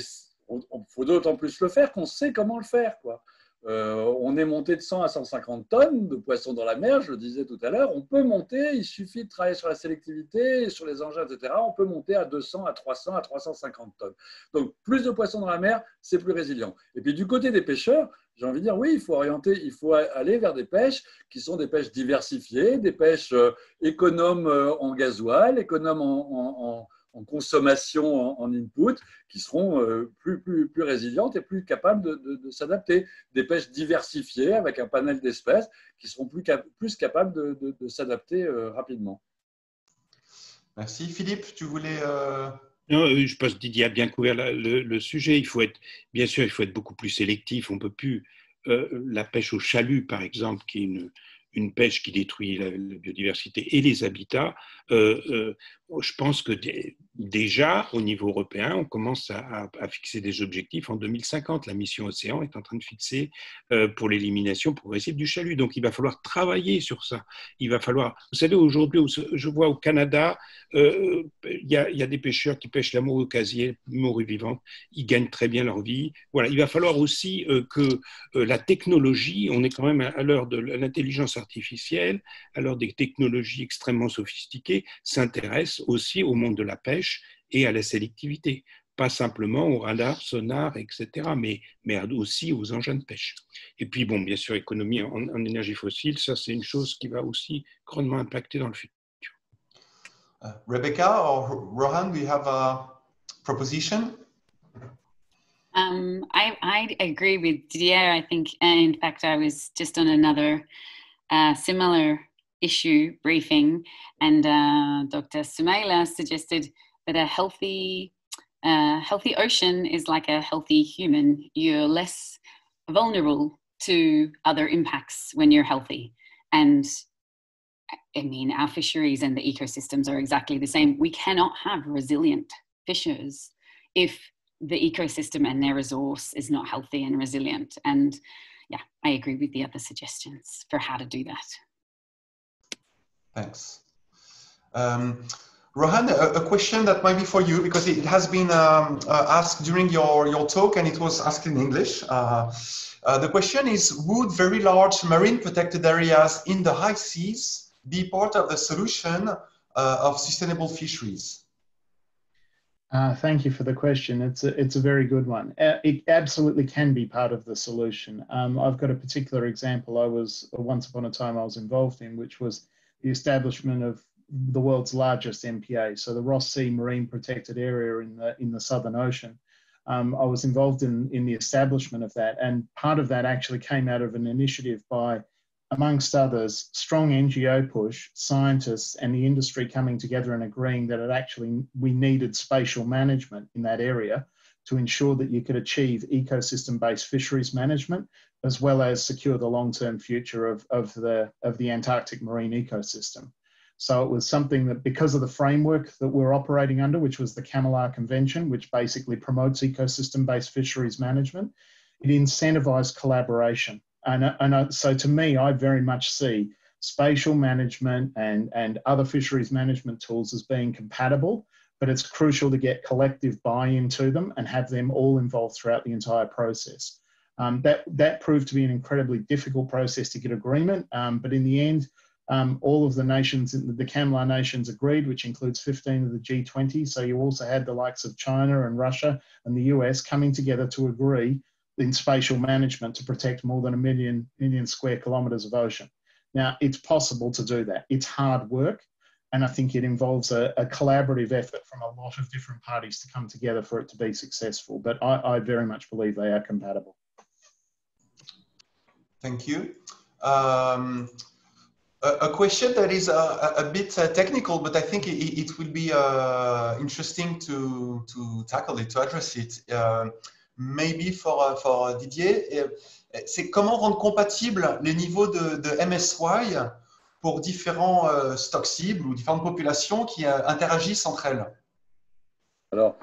faut d'autant plus le faire qu'on sait comment le faire, quoi. On est monté de 100 à 150 tonnes de poissons dans la mer, je le disais tout à l'heure. On peut monter, il suffit de travailler sur la sélectivité, sur les engins, etc. On peut monter à 200, à 300, à 350 tonnes. Donc, plus de poissons dans la mer, c'est plus résilient. Et puis, du côté des pêcheurs, j'ai envie de dire, oui, il faut aller vers des pêches qui sont des pêches diversifiées, des pêches économes en gasoil, économes en consommation en input, qui seront plus résilientes et plus capables de s'adapter. Des pêches diversifiées avec un panel d'espèces qui seront plus capables de s'adapter rapidement. Merci. Philippe, tu voulais… Non, je pense que Didier a bien couvert le sujet. Bien sûr, il faut être beaucoup plus sélectif. On ne peut plus… la pêche au chalut, par exemple, qui est une pêche qui détruit la biodiversité et les habitats, je pense que déjà, au niveau européen, on commence à fixer des objectifs. En 2050, la mission Océan est en train de fixer pour l'élimination progressive du chalut. Donc, il va falloir travailler sur ça. Il va falloir… Vous savez, aujourd'hui, je vois au Canada, il y a des pêcheurs qui pêchent la morue au casier, morue vivante. Ils gagnent très bien leur vie. Voilà, il va falloir aussi que la technologie, on est quand même à l'heure de l'intelligence artificielle, à l'heure des technologies extrêmement sophistiquées, s'intéresse aussi au monde de la pêche et à la sélectivité. Pas simplement au radar, sonar, etc., mais aussi aux engins de pêche. Et puis, bon, bien sûr, économie en énergie fossile, ça, c'est une chose qui va aussi grandement impacter dans le futur. Rebecca or Rohan, do you have a proposition? I agree with Didier. I think, in fact, I was just on another similar issue briefing, and Dr. Sumaila suggested that a healthy ocean is like a healthy human. You're less vulnerable to other impacts when you're healthy. And I mean, our fisheries and the ecosystems are exactly the same. We cannot have resilient fishers if the ecosystem and their resource is not healthy and resilient. And yeah, I agree with the other suggestions for how to do that. Thanks. Rohan, a question that might be for you, because it has been asked during your talk, and it was asked in English. The question is, would very large marine protected areas in the high seas be part of the solution of sustainable fisheries? Thank you for the question. It's a very good one. It absolutely can be part of the solution. I've got a particular example once upon a time I was involved in, which was the establishment of the world's largest MPA, so the Ross Sea Marine Protected Area in the Southern Ocean. I was involved in the establishment of that, and part of that actually came out of an initiative by, amongst others, strong NGO push, scientists and the industry coming together and agreeing that we needed spatial management in that area to ensure that you could achieve ecosystem-based fisheries management, as well as secure the long-term future of the Antarctic marine ecosystem. So it was something that, because of the framework that we're operating under, which was the Kamilar Convention, which basically promotes ecosystem-based fisheries management, it incentivized collaboration. And so to me, I very much see spatial management and other fisheries management tools as being compatible, but it's crucial to get collective buy-in to them and have them all involved throughout the entire process. That proved to be an incredibly difficult process to get agreement, but in the end, all of the nations, the Kamilar nations agreed, which includes 15 of the G20. So you also had the likes of China and Russia and the US coming together to agree in spatial management to protect more than 1 million square kilometres of ocean. Now, it's possible to do that. It's hard work, and I think it involves a collaborative effort from a lot of different parties to come together for it to be successful. But I very much believe they are compatible. Thank you. A question that is a bit technical, but I think it will be interesting to tackle it, to address it. Maybe for Didier, c'est comment rendre compatibles les niveaux de MSY pour différents stocks cibles ou différentes populations qui interagissent entre elles. Alors,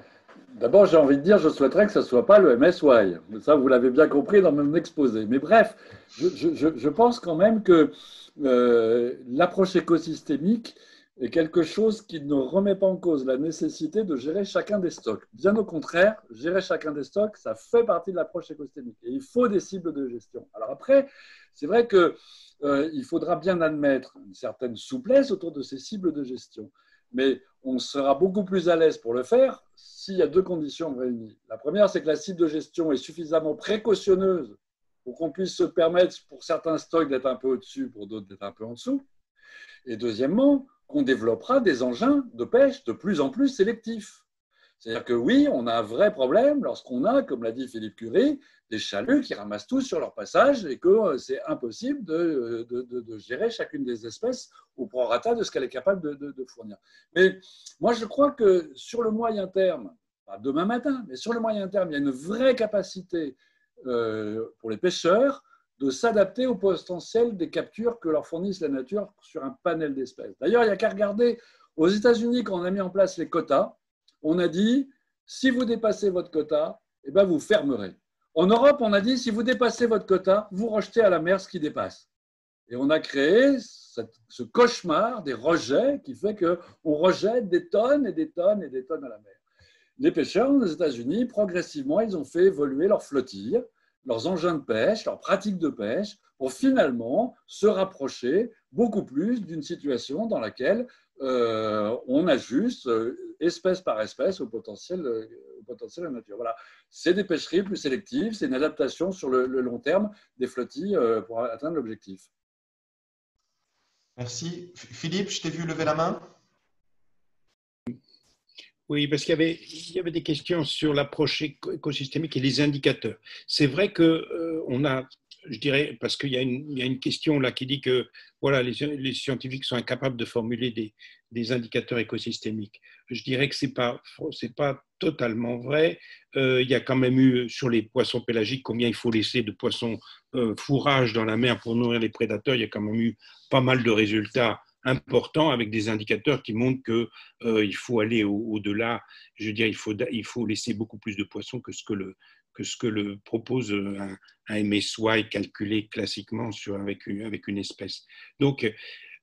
d'abord, j'ai envie de dire, je souhaiterais que ce ne soit pas le MSY. Ça, vous l'avez bien compris dans mon exposé. Mais bref, je pense quand même que l'approche écosystémique est quelque chose qui ne remet pas en cause la nécessité de gérer chacun des stocks. Bien au contraire, gérer chacun des stocks, ça fait partie de l'approche écosystémique. Et il faut des cibles de gestion. Alors après, c'est vrai qu'il faudra bien admettre une certaine souplesse autour de ces cibles de gestion. Mais on sera beaucoup plus à l'aise pour le faire s'il y a deux conditions réunies. La première, c'est que la cible de gestion est suffisamment précautionneuse pour qu'on puisse se permettre, pour certains stocks, d'être un peu au-dessus, pour d'autres, d'être un peu en dessous. Et deuxièmement, qu'on développera des engins de pêche de plus en plus sélectifs. C'est-à-dire que oui, on a un vrai problème lorsqu'on a, comme l'a dit Philippe Curie, des chaluts qui ramassent tout sur leur passage et que c'est impossible de gérer chacune des espèces au prorata de ce qu'elle est capable de fournir. Mais moi, je crois que sur le moyen terme, pas demain matin, mais sur le moyen terme, il y a une vraie capacité pour les pêcheurs de s'adapter au potentiel des captures que leur fournissent la nature sur un panel d'espèces. D'ailleurs, il n'y a qu'à regarder aux États-Unis, quand on a mis en place les quotas, on a dit, si vous dépassez votre quota, eh ben, vous fermerez. En Europe, on a dit, si vous dépassez votre quota, vous rejetez à la mer ce qui dépasse. Et on a créé ce cauchemar des rejets qui fait qu'on rejette des tonnes et des tonnes et des tonnes à la mer. Les pêcheurs aux États-Unis, progressivement, ils ont fait évoluer leur flottille, leurs engins de pêche, leurs pratiques de pêche, pour finalement se rapprocher beaucoup plus d'une situation dans laquelle on ajuste espèce par espèce au potentiel de la nature. Voilà. C'est des pêcheries plus sélectives, c'est une adaptation sur le long terme des flottilles pour atteindre l'objectif. Merci. Philippe, je t'ai vu lever la main. Oui, parce qu'il y avait des questions sur l'approche écosystémique et les indicateurs. C'est vrai qu'on a, je dirais, parce qu'il y a une question là qui dit que voilà, les scientifiques sont incapables de formuler des indicateurs écosystémiques. Je dirais que c'est pas totalement vrai. Il y a quand même eu sur les poissons pélagiques combien il faut laisser de poissons fourrage dans la mer pour nourrir les prédateurs. Il y a quand même eu pas mal de résultats important avec des indicateurs qui montrent qu'il faut aller au-delà. Je veux dire, il faut laisser beaucoup plus de poissons que ce que le propose un MSY calculé classiquement avec une espèce. Donc,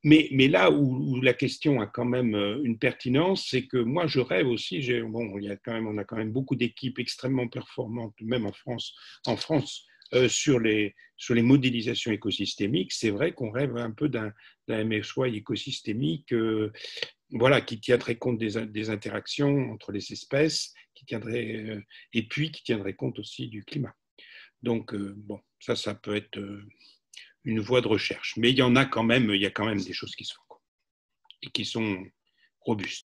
mais là où la question a quand même une pertinence, c'est que moi je rêve aussi. On a quand même beaucoup d'équipes extrêmement performantes, même en France. Sur les modélisations écosystémiques, c'est vrai qu'on rêve un peu d'un MSY écosystémique voilà, qui tiendrait compte des interactions entre les espèces, et puis qui tiendrait compte aussi du climat. Donc, bon, ça peut être une voie de recherche. Mais il y a quand même des choses qui se font et qui sont robustes.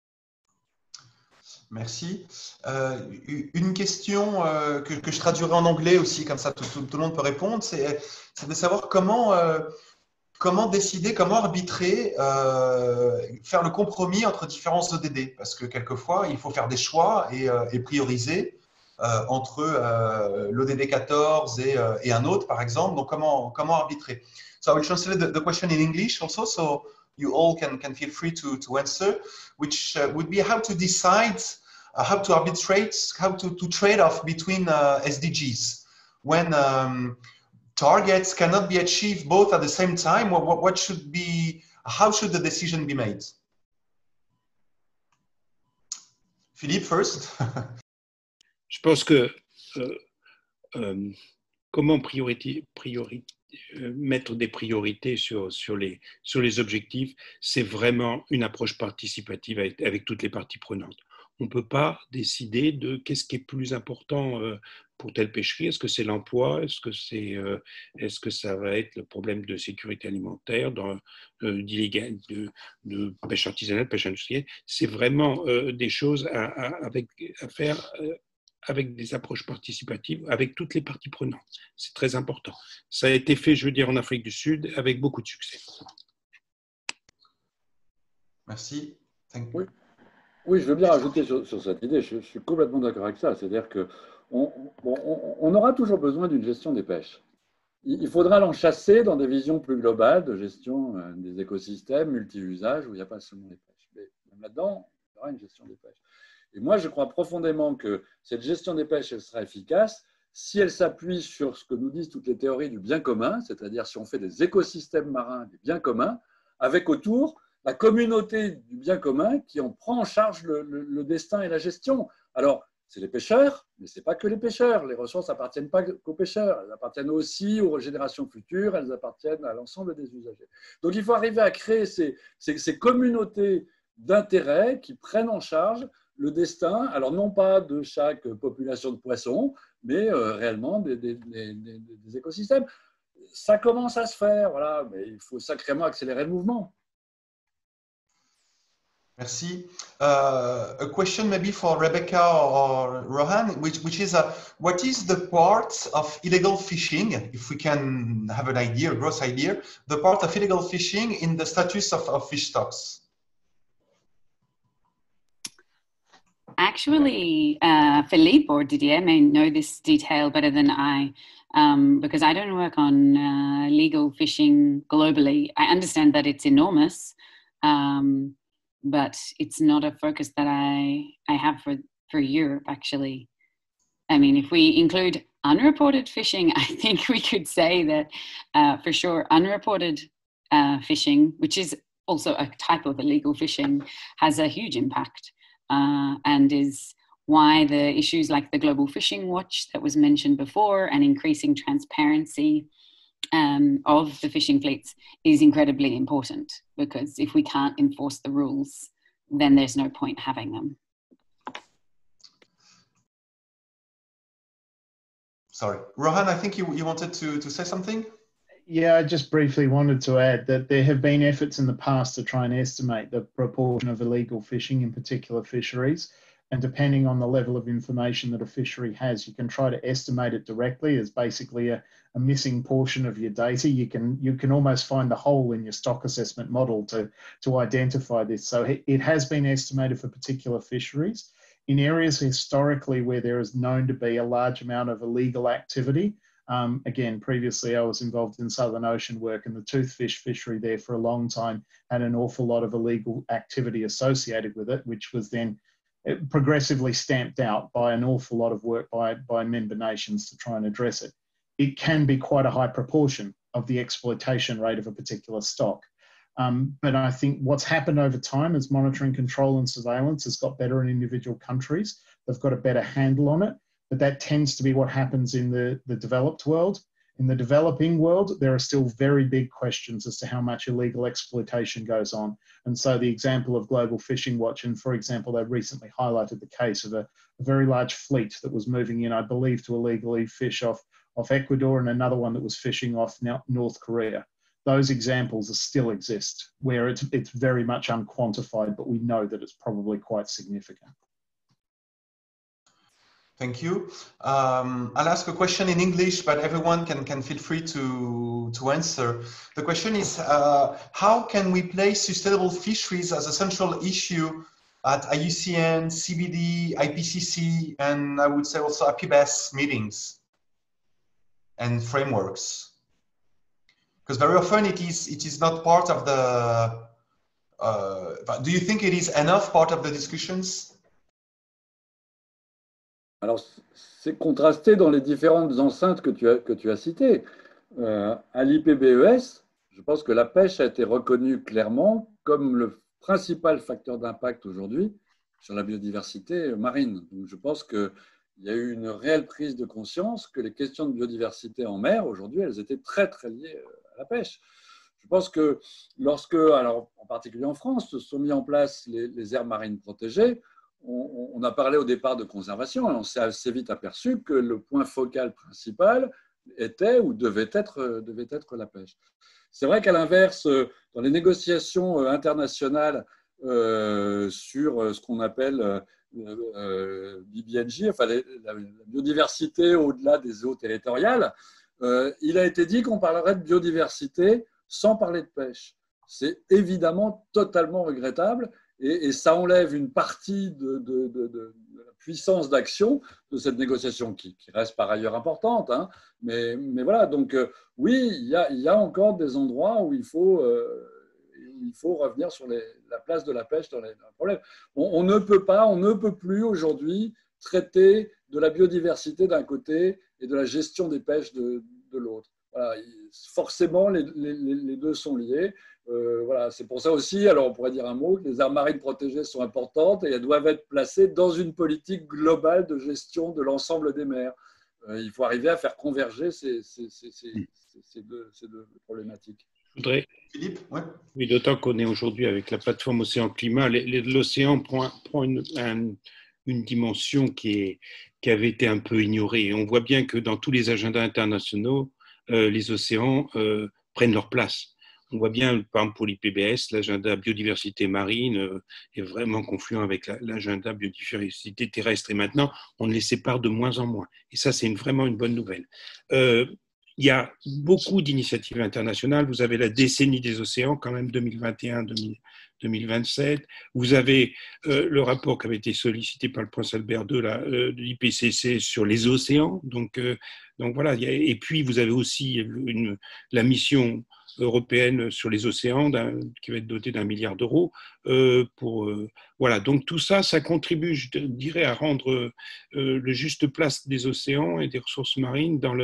Merci. Une question que je traduirai en anglais aussi, comme ça tout le monde peut répondre, c'est de savoir comment décider, comment arbitrer, faire le compromis entre différents ODD. Parce que quelquefois, il faut faire des choix et prioriser entre l'ODD 14 et un autre, par exemple. Donc, comment arbitrer? So I will translate the question in English also, so you all can feel free to answer, which would be how to decide how to arbitrate, how to trade off between SDGs when targets cannot be achieved both at the same time. How should the decision be made? Philippe, first. Je pense que comment mettre des priorités sur les objectifs, c'est vraiment une approche participative avec toutes les parties prenantes. On ne peut pas décider de qu'est-ce qui est plus important pour telle pêcherie. Est-ce que c'est l'emploi? Est-ce que ça va être le problème de sécurité alimentaire, de pêche artisanale, pêche industrielle? C'est vraiment des choses à faire avec des approches participatives, avec toutes les parties prenantes. C'est très important. Ça a été fait, je veux dire, en Afrique du Sud, avec beaucoup de succès. Merci. Thank you. Oui, je veux bien rajouter sur cette idée, je suis complètement d'accord avec ça. C'est-à-dire qu'on aura toujours besoin d'une gestion des pêches. Il faudra l'enchasser dans des visions plus globales de gestion des écosystèmes multi-usages où il n'y a pas seulement les pêches. Mais même là-dedans, il y aura une gestion des pêches. Et moi, je crois profondément que cette gestion des pêches, elle sera efficace si elle s'appuie sur ce que nous disent toutes les théories du bien commun, c'est-à-dire si on fait des écosystèmes marins, des biens communs, avec autour la communauté du bien commun qui en prend en charge le destin et la gestion. Alors, c'est les pêcheurs, mais ce n'est pas que les pêcheurs. Les ressources n'appartiennent pas qu'aux pêcheurs, elles appartiennent aussi aux générations futures, elles appartiennent à l'ensemble des usagers. Donc, il faut arriver à créer ces communautés d'intérêt qui prennent en charge le destin, alors non pas de chaque population de poissons, mais réellement des écosystèmes. Ça commence à se faire, voilà, mais il faut sacrément accélérer le mouvement. Merci. A question maybe for Rebecca or Rohan, which is what is the part of illegal fishing, if we can have an idea, a gross idea, the part of illegal fishing in the status of fish stocks? Actually, Philippe or Didier may know this detail better than I, because I don't work on legal fishing globally. I understand that it's enormous, but it's not a focus that I have for Europe, actually. I mean, if we include unreported fishing, I think we could say that for sure unreported fishing, which is also a type of illegal fishing, has a huge impact. And is why the issues like the Global Fishing Watch that was mentioned before and increasing transparency of the fishing fleets is incredibly important, because if we can't enforce the rules, then there's no point having them. Sorry. Rohan, I think you wanted to say something? Yeah, I just briefly wanted to add that there have been efforts in the past to try and estimate the proportion of illegal fishing in particular fisheries. And depending on the level of information that a fishery has, you can try to estimate it directly as basically a missing portion of your data. You can almost find the hole in your stock assessment model to identify this. So it has been estimated for particular fisheries. In areas historically where there is known to be a large amount of illegal activity, again, previously I was involved in Southern Ocean work, and the toothfish fishery there for a long time had an awful lot of illegal activity associated with it, which was then progressively stamped out by an awful lot of work by member nations to try and address it. It can be quite a high proportion of the exploitation rate of a particular stock. But I think what's happened over time is monitoring, control and surveillance has got better in individual countries. They've got a better handle on it. But that tends to be what happens in the developed world. In the developing world, there are still very big questions as to how much illegal exploitation goes on. And so the example of Global Fishing Watch, and for example, they recently highlighted the case of a very large fleet that was moving in, I believe, to illegally fish off Ecuador, and another one that was fishing off North Korea. Those examples still exist, where it's very much unquantified, but we know that it's probably quite significant. Thank you. I'll ask a question in English, but everyone can feel free to answer. The question is, how can we place sustainable fisheries as a central issue at IUCN, CBD, IPCC, and I would say also APBES meetings and frameworks? Because very often it is not part of the, do you think it is enough part of the discussions? Alors, c'est contrasté dans les différentes enceintes que tu as citées. À l'IPBES, je pense que la pêche a été reconnue clairement comme le principal facteur d'impact aujourd'hui sur la biodiversité marine. Donc, je pense qu'il y a eu une réelle prise de conscience que les questions de biodiversité en mer, aujourd'hui, elles étaient très, très liées à la pêche. Je pense que lorsque, alors en particulier en France, se sont mis en place les aires marines protégées, on a parlé au départ de conservation et on s'est assez vite aperçu que le point focal principal était ou devait être la pêche. C'est vrai qu'à l'inverse, dans les négociations internationales sur ce qu'on appelle BBNJ, enfin la biodiversité au-delà des eaux territoriales, il a été dit qu'on parlerait de biodiversité sans parler de pêche. C'est évidemment totalement regrettable. Et ça enlève une partie de la puissance d'action de cette négociation qui reste par ailleurs importante. Hein. Mais voilà, donc oui, il y a encore des endroits où il faut revenir sur la place de la pêche dans les problèmes. On ne peut plus aujourd'hui traiter de la biodiversité d'un côté et de la gestion des pêches de l'autre. voilà, forcément, les deux sont liés. Voilà, c'est pour ça aussi, alors on pourrait dire un mot, que les aires marines protégées sont importantes et elles doivent être placées dans une politique globale de gestion de l'ensemble des mers. Il faut arriver à faire converger ces deux problématiques. Je voudrais, Philippe, ouais. Oui, d'autant qu'on est aujourd'hui avec la plateforme Océan Climat, l'océan prend une dimension qui avait été un peu ignorée. Et on voit bien que dans tous les agendas internationaux, les océans prennent leur place. On voit bien, par exemple, pour l'IPBES, l'agenda biodiversité marine est vraiment confluent avec l'agenda biodiversité terrestre. Et maintenant, on les sépare de moins en moins. Et ça, c'est vraiment une bonne nouvelle. Il y a beaucoup d'initiatives internationales. Vous avez la décennie des océans, quand même, 2021-2027. Vous avez le rapport qui avait été sollicité par le prince Albert II de l'IPCC sur les océans. Donc voilà. Et puis, vous avez aussi la mission européenne sur les océans qui va être dotée d'1 milliard d'euros. Voilà. Donc tout ça, ça contribue, je dirais, à rendre le juste place des océans et des ressources marines dans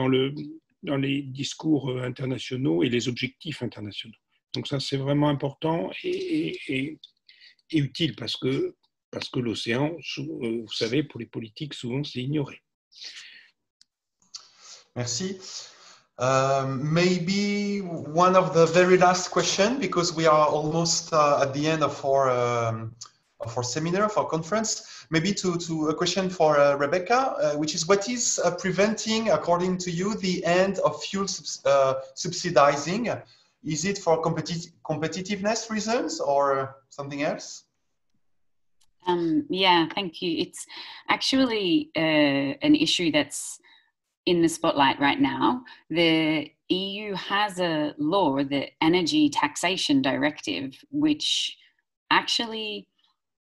les discours internationaux et les objectifs internationaux. Donc ça, c'est vraiment important et utile parce que l'océan, vous savez, pour les politiques, souvent, c'est ignoré. Merci. Maybe one of the very last question, because we are almost at the end of our seminar, of our conference. Maybe to a question for Rebecca, which is what is preventing, according to you, the end of fuel subsidizing? Is it for competitiveness reasons or something else? Yeah, thank you. It's actually an issue that's in the spotlight right now. The EU has a law, the Energy Taxation Directive, which actually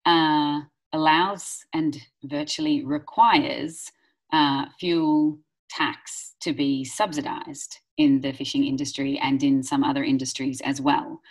allows and virtually requires fuel tax to be subsidized in the fishing industry and in some other industries as well.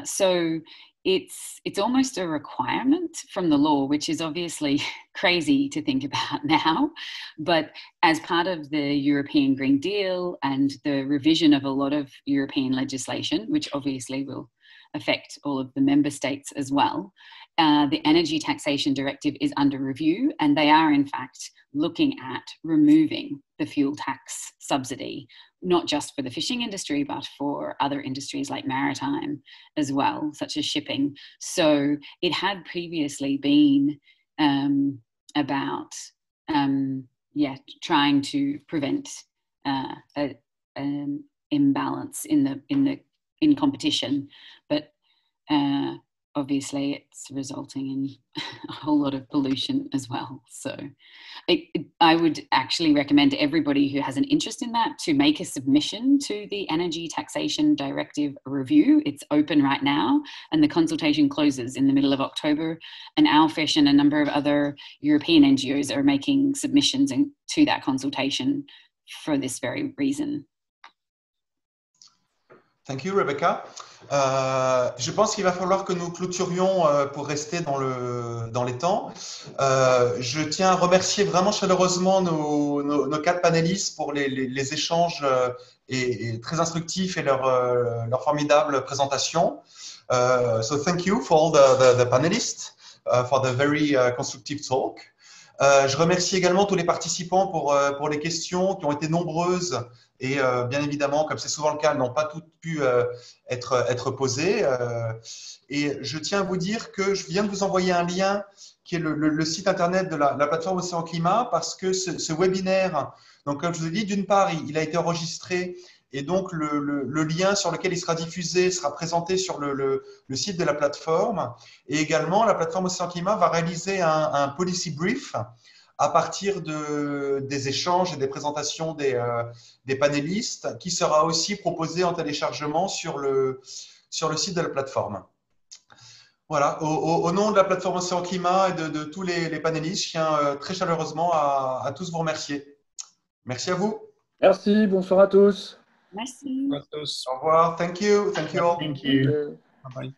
So it's almost a requirement from the law, which is obviously crazy to think about now. But as part of the European Green Deal and the revision of a lot of European legislation, which obviously will affect all of the member states as well, the Energy Taxation Directive is under review, and they are in fact looking at removing the fuel tax subsidy, not just for the fishing industry, but for other industries like maritime as well, such as shipping. So it had previously been about trying to prevent an imbalance in competition, but obviously it's resulting in a whole lot of pollution as well. So I would actually recommend everybody who has an interest in that to make a submission to the Energy Taxation Directive review. It's open right now and the consultation closes in the middle of October, and Owlfish and a number of other European NGOs are making submissions to that consultation for this very reason. Thank you, Rebecca. Je pense qu'il va falloir que nous clôturions pour rester dans les temps. Je tiens à remercier vraiment chaleureusement nos 4 panélistes pour les échanges et très instructifs et leur formidable présentation. So thank you for all the panelists for the very constructive talk. Je remercie également tous les participants pour les questions qui ont été nombreuses et bien évidemment, comme c'est souvent le cas, elles n'ont pas toutes pu être posées. Et je tiens à vous dire que je viens de vous envoyer un lien qui est le site internet de la plateforme Océan Climat, parce que ce webinaire, donc comme je vous ai dit, d'une part, il a été enregistré et donc le lien sur lequel il sera diffusé sera présenté sur le site de la plateforme. Et également, la plateforme Océan Climat va réaliser un policy brief à partir des échanges et des présentations des panélistes, qui sera aussi proposé en téléchargement sur le site de la plateforme. Voilà, au nom de la plateforme Océan Climat et de tous les panélistes, je tiens très chaleureusement à tous vous remercier. Merci à vous. Merci, bonsoir à tous. Merci. Bonsoir à tous. Au revoir, thank you all. Thank you. Bye bye.